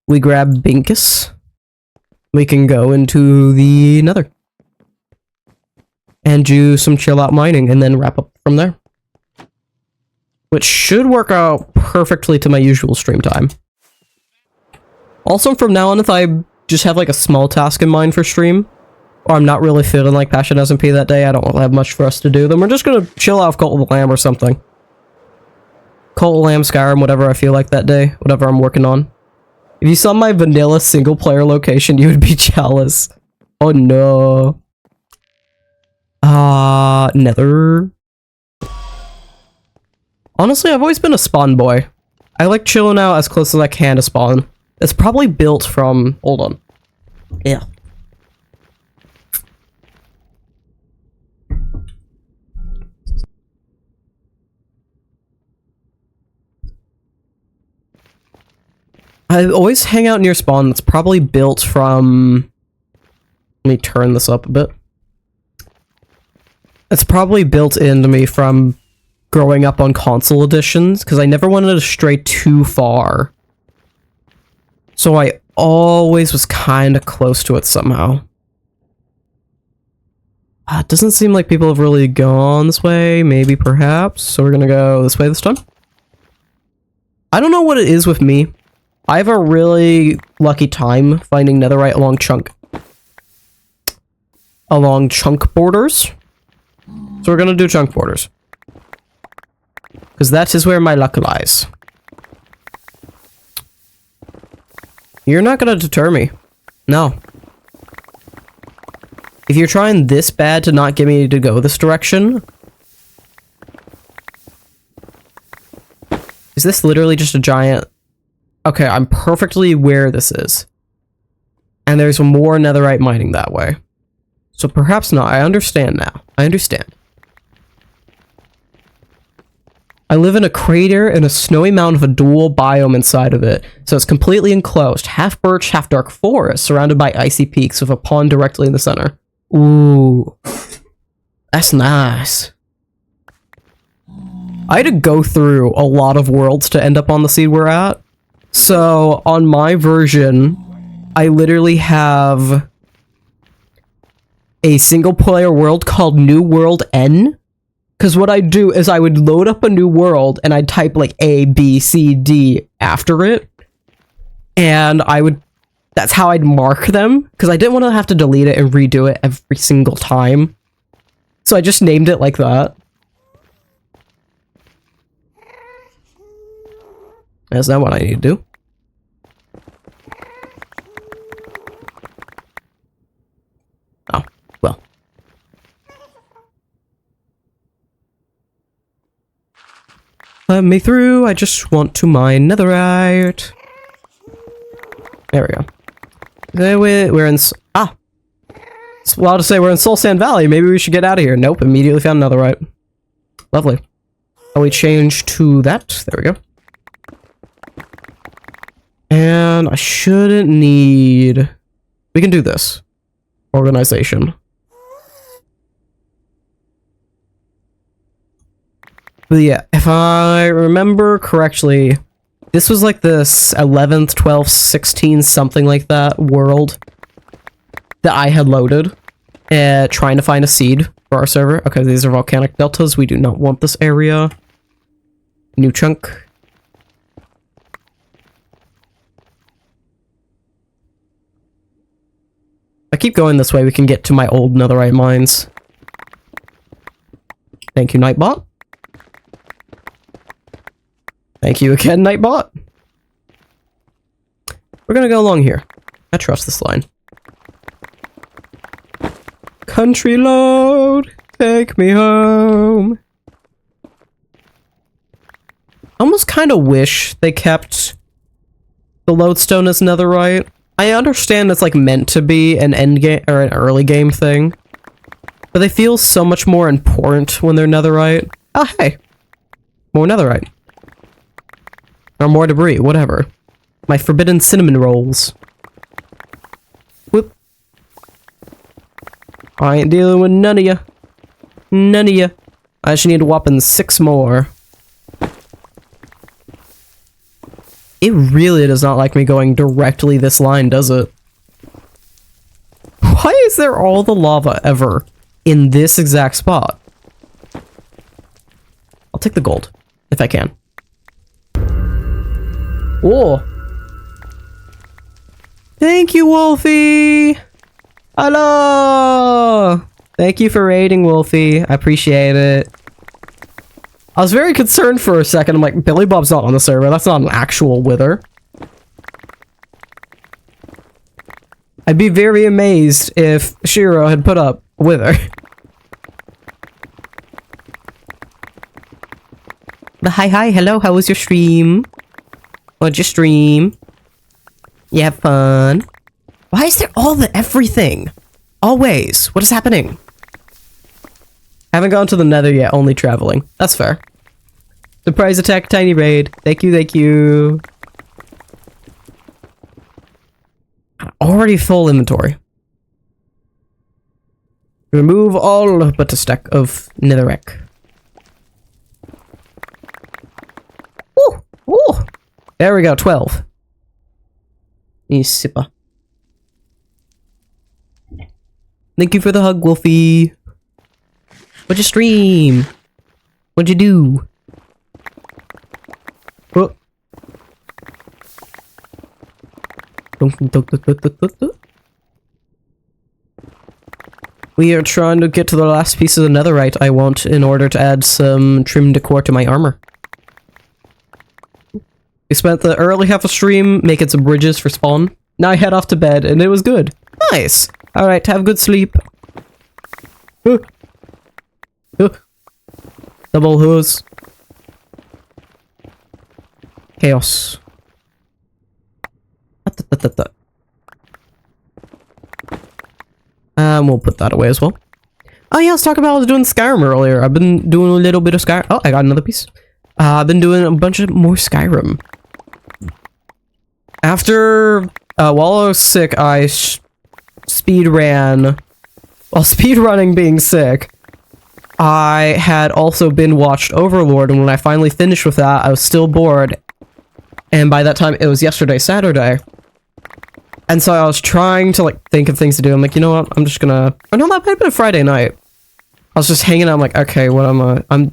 We grab Binkus. We can go into the nether. And do some chill out mining, and then wrap up from there. Which should work out perfectly to my usual stream time. Also, from now on, if I just have like a small task in mind for stream, or I'm not really feeling like Passion SMP that day, I don't have much for us to do, then we're just gonna chill out with Cult of the Lamb or something. Cult of the Lamb, Skyrim, whatever I feel like that day, whatever I'm working on. If you saw my vanilla single player location, you would be jealous. Oh no. Nether. Honestly, I've always been a spawn boy. I like chilling out as close as I can to spawn. It's probably built from... Hold on. Yeah. I always hang out near spawn. It's probably built from... Let me turn this up a bit. It's probably built into me from growing up on console editions, because I never wanted to stray too far. So I always was kind of close to it somehow. It doesn't seem like people have really gone this way, maybe, perhaps, so we're gonna go this way this time. I don't know what it is with me. I have a really lucky time finding netherite along chunk borders. So we're gonna do chunk borders. Because that is where my luck lies. You're not gonna deter me. No. If you're trying this bad to not get me to go this direction... Is this literally just a giant... Okay, I'm perfectly where this is. And there's more netherite mining that way. So perhaps not. I understand now. I understand. I live in a crater in a snowy mountain with a dual biome inside of it, so it's completely enclosed, half birch, half dark forest, surrounded by icy peaks with a pond directly in the center. Ooh. That's nice. I had to go through a lot of worlds to end up on the seed we're at. So, on my version, I literally have a single-player world called New World N. Because what I'd do is I would load up a new world and I'd type like A, B, C, D after it. And that's how I'd mark them. Because I didn't want to have to delete it and redo it every single time. So I just named it like that. That's not what I need to do. Oh, well. Let me through, I just want to mine netherite. There we go. We're in... Ah! It's wild to say we're in Soul Sand Valley, maybe we should get out of here. Nope, immediately found netherite. Lovely. And we change to that. There we go. And I shouldn't need... We can do this. Organization. But yeah, if I remember correctly, this was like this 11th, 12th, 16th, something like that world that I had loaded. Trying to find a seed for our server. Okay, these are volcanic deltas. We do not want this area. New chunk. I keep going this way, we can get to my old netherite mines. Thank you, Nightbot. Thank you again, Nightbot. We're gonna go along here. I trust this line. Country load, take me home. I almost kind of wish they kept the lodestone as netherite. I understand it's like meant to be an end game or an early game thing, But they feel so much more important when they're netherite. Oh, hey. More netherite. Or more debris, whatever. My forbidden cinnamon rolls. Whoop. I ain't dealing with none of ya. None of ya. I just need a whopping 6 more. It really does not like me going directly this line, does it? Why is there all the lava ever in this exact spot? I'll take the gold, if I can. Oh! Thank you, Wolfie! Hello! Thank you for raiding, Wolfie. I appreciate it. I was very concerned for a second. I'm like, Billy Bob's not on the server. That's not an actual wither. I'd be very amazed if Shiro had put up a wither. But hi, hello, how was your stream? What'd you stream? You have fun? Why is there all the everything? Always. What is happening? Haven't gone to the nether yet, only traveling. That's fair. Surprise attack, tiny raid. Thank you, thank you. Already full inventory. Remove all but a stack of netherrack. Ooh, ooh. There we go, 12. Sipper. Thank you for the hug, Wolfie. What'd you stream? What'd you do? Oh. We are trying to get to the last piece of the netherite I want in order to add some trim decor to my armor. We spent the early half of stream making some bridges for spawn. Now I head off to bed and it was good. Nice! Alright, have a good sleep. Double hose. Chaos. We'll put that away as well. Oh yeah, let's talk about I was doing Skyrim earlier. I've been doing a little bit of Skyrim. Oh, I got another piece. I've been doing a bunch of more Skyrim. After, while I was sick, I speed ran. While speedrunning being sick, I had also watched Overlord, and when I finally finished with that, I was still bored. And by that time, it was yesterday, Saturday. And so I was trying to, like, think of things to do. I'm like, you know what? I'm just gonna... Oh, no, that might have been a Friday night. I was just hanging out. I'm like, okay, what am I... I'm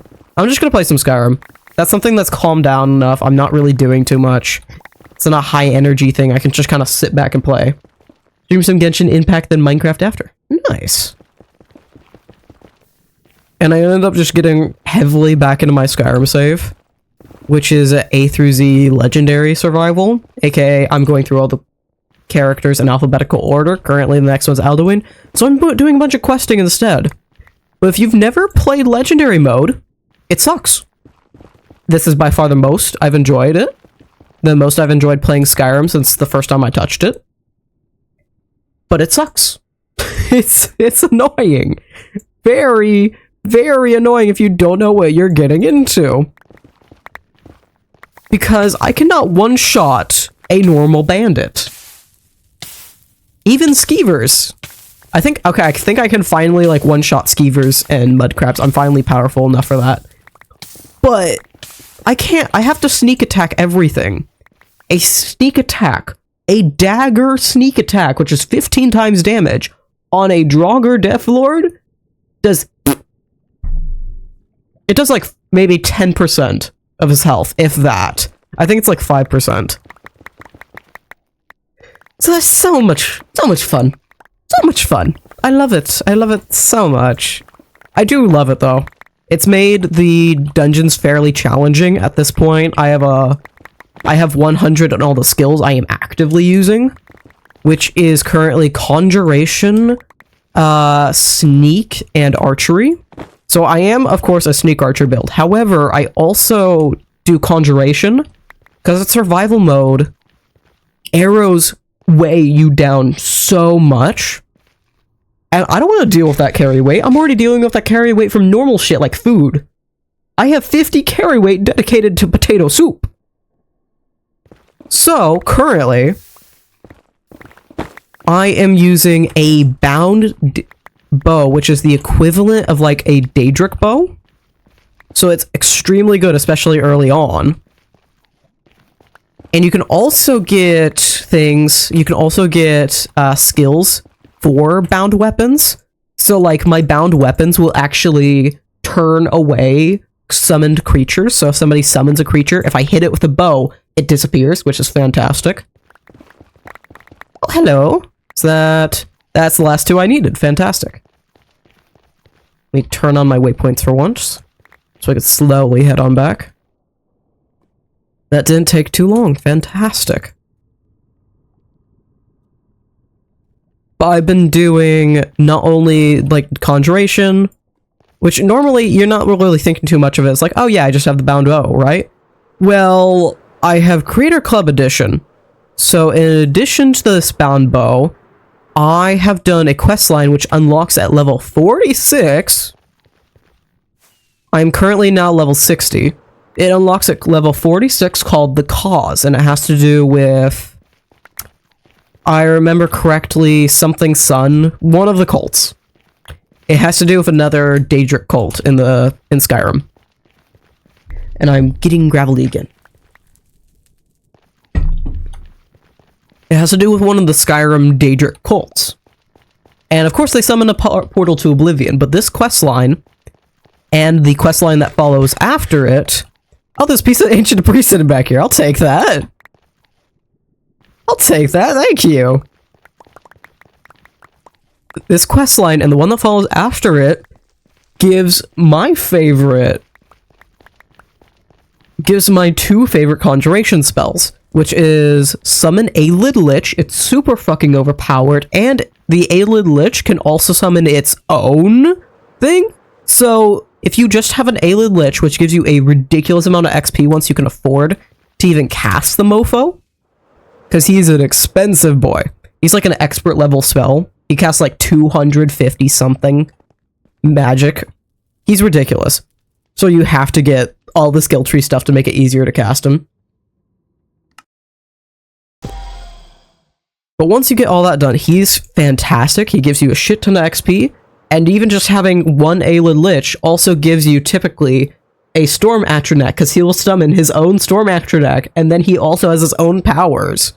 just gonna play some Skyrim. That's something that's calmed down enough. I'm not really doing too much. It's not a high-energy thing. I can just kind of sit back and play. Stream some Genshin Impact, then Minecraft after. Nice. And I ended up just getting heavily back into my Skyrim save, which is a A through Z legendary survival, aka I'm going through all the characters in alphabetical order. Currently the next one's Alduin, so I'm doing a bunch of questing instead. But if you've never played legendary mode, it sucks. This is by far the most I've enjoyed it. The most I've enjoyed playing Skyrim since the first time I touched it. But it sucks. It's annoying. Very, very annoying if you don't know what you're getting into. Because I cannot one-shot a normal bandit. Even skeevers. I think I can finally, like, one-shot skeevers and mudcrabs. I'm finally powerful enough for that. But I can't. I have to sneak attack everything. A sneak attack. A dagger sneak attack, which is 15 times damage, on a Draugr Deathlord, does... It does, like, maybe 10% of his health, if that. I think it's, like, 5%. So that's so much fun. So much fun. I love it. I love it so much. I do love it, though. It's made the dungeons fairly challenging at this point. I have 100 on all the skills I am actively using, which is currently Conjuration, Sneak, and Archery. So I am, of course, a Sneak Archer build. However, I also do Conjuration, because it's survival mode. Arrows weigh you down so much And I don't want to deal with that carry weight. I'm already dealing with that carry weight from normal shit like food. I have 50 carry weight dedicated to potato soup. So, currently, I am using a bound bow, which is the equivalent of like a Daedric bow. So it's extremely good, especially early on. And you can also get things, you can also get skills for bound weapons. So like my bound weapons will actually turn away summoned creatures. So if somebody summons a creature, if I hit it with a bow, it disappears, which is fantastic. Oh, hello. So that's the last two I needed. Fantastic. Let me turn on my waypoints for once, so I can slowly head on back. That didn't take too long. Fantastic. But I've been doing not only, like, Conjuration, which normally you're not really thinking too much of it. It's like, oh yeah, I just have the bound bow, right? Well, I have Creator Club Edition. So in addition to this bound bow, I have done a questline which unlocks at level 46. I'm currently now level 60. It unlocks at level 46 called The Cause, and it has to do with, I remember correctly, something Sun, one of the cults. It has to do with another Daedric cult in Skyrim. And I'm getting gravelly again. It has to do with one of the Skyrim Daedric cults. And of course they summon a portal to Oblivion, but this questline, and the questline that follows after it... Oh, there's a piece of ancient debris sitting back here. I'll take that. I'll take that, thank you. This questline and the one that follows after it gives my two favorite conjuration spells, which is summon Aelid Lich. It's super fucking overpowered, and the Aelid Lich can also summon its own thing. So if you just have an Aelid Lich, which gives you a ridiculous amount of XP once you can afford to even cast the mofo, because he's an expensive boy. He's like an expert level spell. He casts like 250 something magic. He's ridiculous. So you have to get all the skill tree stuff to make it easier to cast him. But once you get all that done, he's fantastic. He gives you a shit ton of XP. And even just having one Aelid Lich also gives you typically a Storm Atronach, because he will summon his own Storm Atronach, and then he also has his own powers.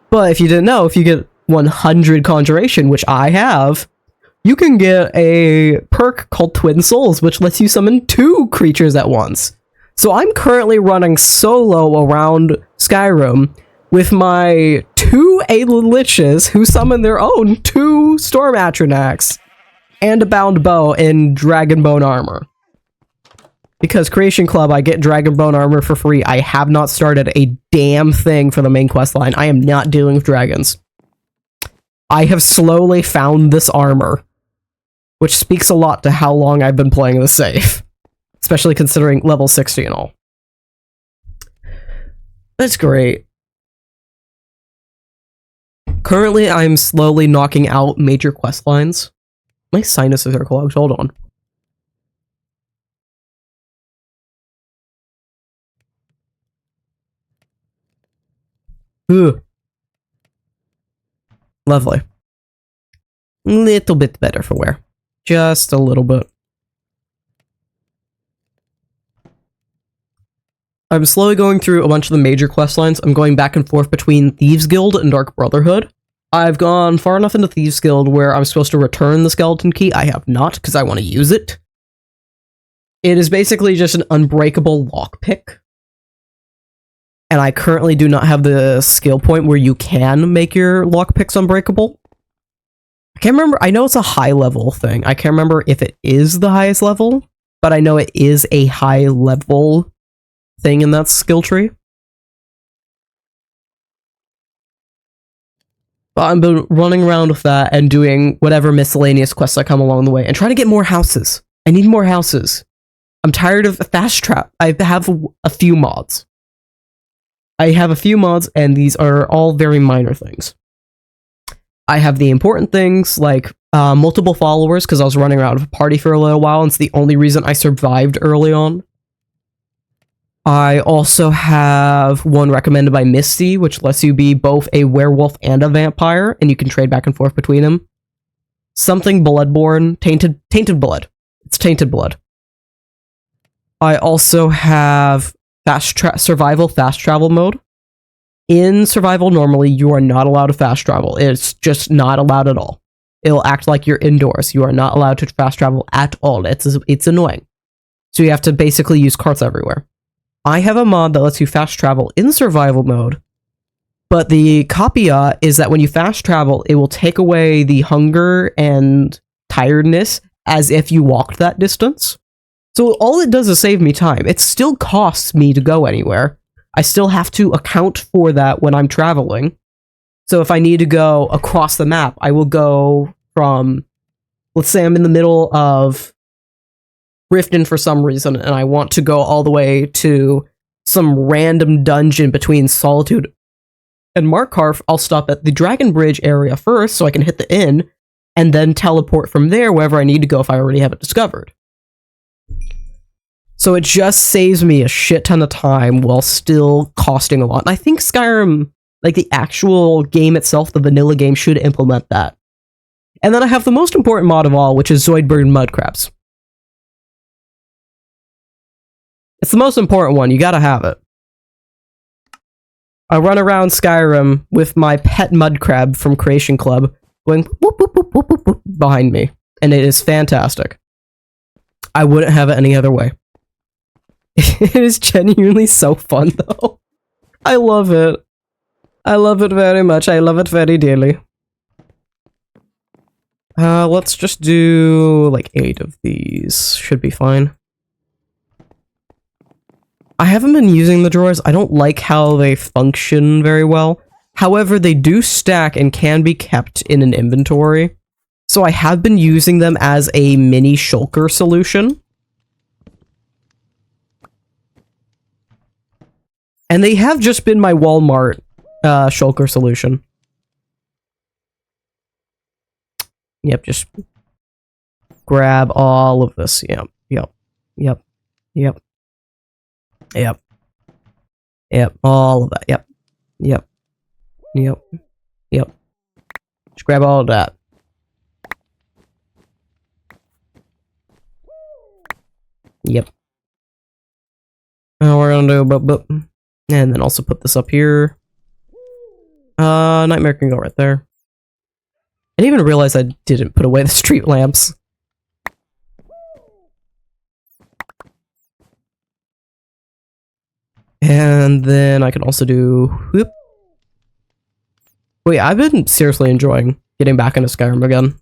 But if you didn't know, if you get 100 Conjuration, which I have, you can get a perk called Twin Souls, which lets you summon 2 creatures at once. So I'm currently running solo around Skyrim with my 2 Aelid Liches who summon their own 2 Storm Atronachs and a bound bow in Dragonbone armor. Because Creation Club, I get Dragonbone armor for free. I have not started a damn thing for the main quest line. I am not dealing with dragons. I have slowly found this armor, which speaks a lot to how long I've been playing this safe, especially considering level 60 and all. That's great. Currently, I'm slowly knocking out major quest lines. My sinuses are clogged. Hold on. Ugh. Lovely. Little bit better for wear. Just a little bit. I'm slowly going through a bunch of the major quest lines. I'm going back and forth between Thieves Guild and Dark Brotherhood. I've gone far enough into Thieves Guild where I'm supposed to return the skeleton key. I have not, because I want to use it. It is basically just an unbreakable lockpick. And I currently do not have the skill point where you can make your lockpicks unbreakable. I can't remember. I know it's a high level thing. I can't remember if it is the highest level, but I know it is a high level thing in that skill tree. But I've been running around with that and doing whatever miscellaneous quests that come along the way and trying to get more houses. I need more houses. I'm tired of Fast Trap. I have a few mods. And these are all very minor things. I have the important things like multiple followers because I was running around with a party for a little while, and it's the only reason I survived early on. I also have one recommended by Misty, which lets you be both a werewolf and a vampire, and you can trade back and forth between them. Something Bloodborne, tainted blood. It's tainted blood. I also have survival fast travel mode. In survival, normally you are not allowed to fast travel. It's just not allowed at all. It'll act like you're indoors. You are not allowed to fast travel at all. It's annoying. So you have to basically use carts everywhere. I have a mod that lets you fast travel in survival mode, but the caveat is that when you fast travel, it will take away the hunger and tiredness as if you walked that distance. So all it does is save me time. It still costs me to go anywhere. I still have to account for that when I'm traveling. So if I need to go across the map, I will go from, let's say I'm in the middle of Riften for some reason, and I want to go all the way to some random dungeon between Solitude and Markarth. I'll stop at the Dragon Bridge area first so I can hit the inn, and then teleport from there wherever I need to go if I already have it discovered. So it just saves me a shit ton of time while still costing a lot. And I think Skyrim, like the actual game itself, the vanilla game, should implement that. And then I have the most important mod of all, which is Zoidberg Mudcrabs. It's the most important one. You gotta have it. I run around Skyrim with my pet mudcrab from Creation Club going whoop, whoop, whoop, whoop, whoop, whoop, behind me. And it is fantastic. I wouldn't have it any other way. It is genuinely so fun, though. I love it. I love it very much. I love it very dearly. Let's just do like 8 of these. Should be fine. I haven't been using the drawers. I don't like how they function very well. However, they do stack and can be kept in an inventory. So I have been using them as a mini shulker solution. And they have just been my Walmart shulker solution. Yep, just grab all of this. Yep, yep, yep, yep. Yep. Yep, all of that. Yep. Yep. Yep. Yep. Just grab all of that. Yep. Now we're gonna do boop. And then also put this up here. Nightmare can go right there. I didn't even realize I didn't put away the street lamps. And then I can also do whoop. Wait, I've been seriously enjoying getting back into Skyrim again.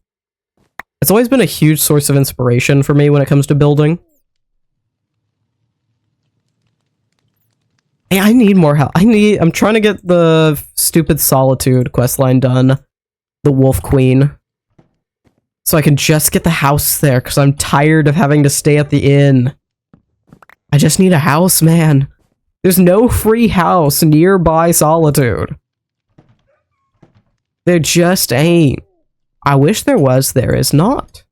It's always been a huge source of inspiration for me when it comes to building. Hey, I need more help. I'm trying to get the stupid Solitude questline done. The Wolf Queen. So I can just get the house there, because I'm tired of having to stay at the inn. I just need a house, man. There's no free house nearby Solitude. There just ain't. I wish there was. There is not.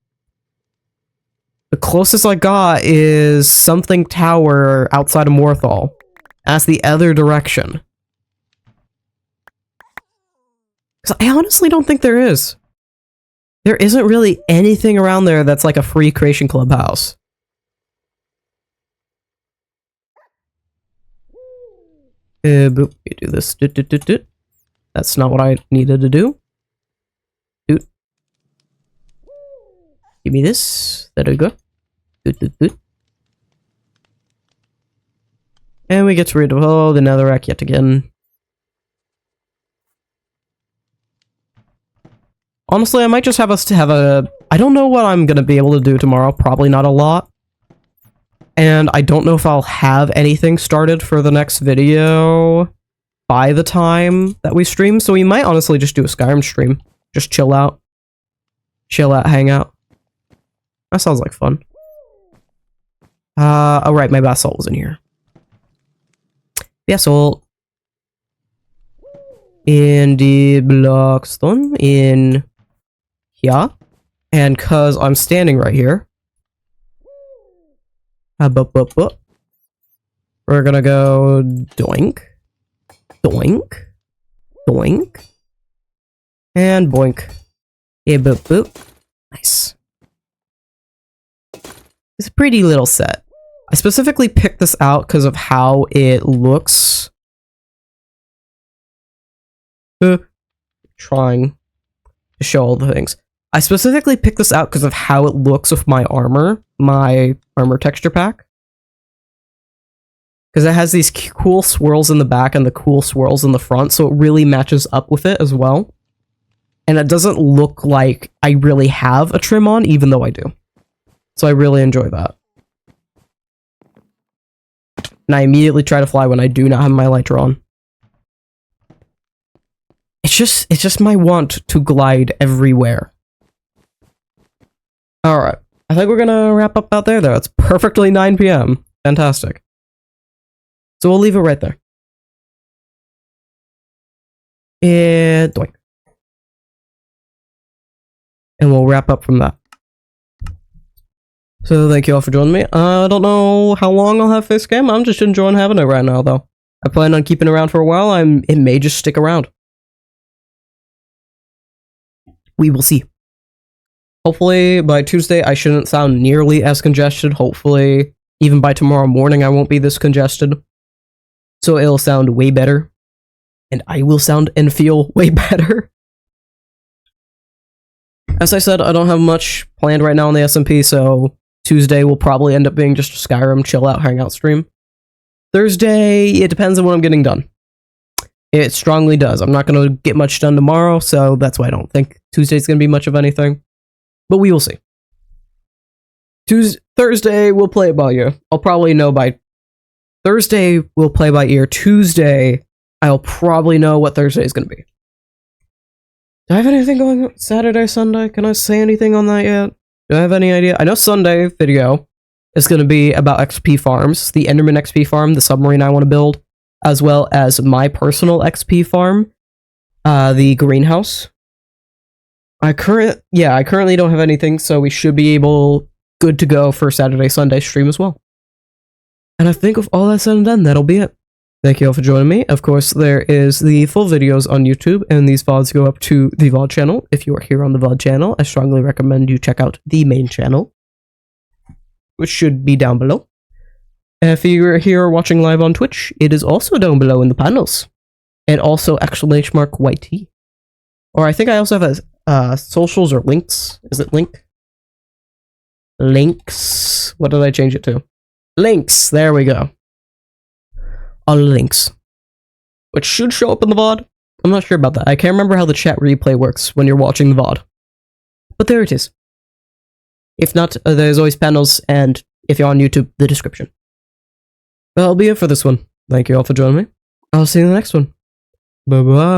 The closest I got is something tower outside of Morthal. That's the other direction. Because I honestly don't think there is. There isn't really anything around there that's like a free Creation Club house. Boop, you do this. That's not what I needed to do. Doot. Give me this. There we go. Doot. And we get rid of all the netherrack yet again. Honestly, I might just have us to have a... I don't know what I'm going to be able to do tomorrow. Probably not a lot. And I don't know if I'll have anything started for the next video by the time that we stream. So we might honestly just do a Skyrim stream. Just chill out. Chill out, hang out. That sounds like fun. Oh right, my basalt was in here. Basalt. in the blockstone in here. And cause I'm standing right here, we're gonna go doink, doink, doink, and boink. Yeah, boop, boop. Nice. It's a pretty little set. I specifically picked this out because of how it looks. Trying to show all the things. I specifically picked this out because of how it looks with my armor texture pack. Because it has these cool swirls in the back and the cool swirls in the front, so it really matches up with it as well. And it doesn't look like I really have a trim on, even though I do. So I really enjoy that. And I immediately try to fly when I do not have my elytra on. It's just my want to glide everywhere. Alright, I think we're gonna wrap up out there though. It's perfectly 9 PM. Fantastic. So we'll leave it right there. And doink. And we'll wrap up from that. So thank you all for joining me. I don't know how long I'll have face cam. I'm just enjoying having it right now though. I plan on keeping it around for a while. It may just stick around. We will see. Hopefully by Tuesday I shouldn't sound nearly as congested. Hopefully even by tomorrow morning I won't be this congested. So it'll sound way better. And I will sound and feel way better. As I said, I don't have much planned right now on the SMP, so Tuesday will probably end up being just a Skyrim chill out hangout stream. Thursday, it depends on what I'm getting done. It strongly does. I'm not going to get much done tomorrow, so that's why I don't think Tuesday's going to be much of anything. But we will see. Thursday, we'll play it by ear. I'll probably know by... Thursday, we'll play by ear. Tuesday, I'll probably know what Thursday is going to be. Do I have anything going on Saturday, Sunday? Can I say anything on that yet? Do I have any idea? I know Sunday video is going to be about XP farms. The Enderman XP farm, the submarine I want to build, as well as my personal XP farm, the greenhouse. I currently don't have anything, so we should be good to go for Saturday, Sunday stream as well. And I think with all that said and done, that'll be it. Thank you all for joining me. Of course, there is the full videos on YouTube, and these VODs go up to the VOD channel. If you are here on the VOD channel, I strongly recommend you check out the main channel, which should be down below. If you're here watching live on Twitch, it is also down below in the panels. And also !YT. Or I think I also have a socials or links. Is it link? Links. What did I change it to? Links. There we go. All links. Which should show up in the VOD. I'm not sure about that. I can't remember how the chat replay works when you're watching the VOD. But there it is. If not, there's always panels, and if you're on YouTube, the description. That'll be it for this one. Thank you all for joining me. I'll see you in the next one. Bye-bye.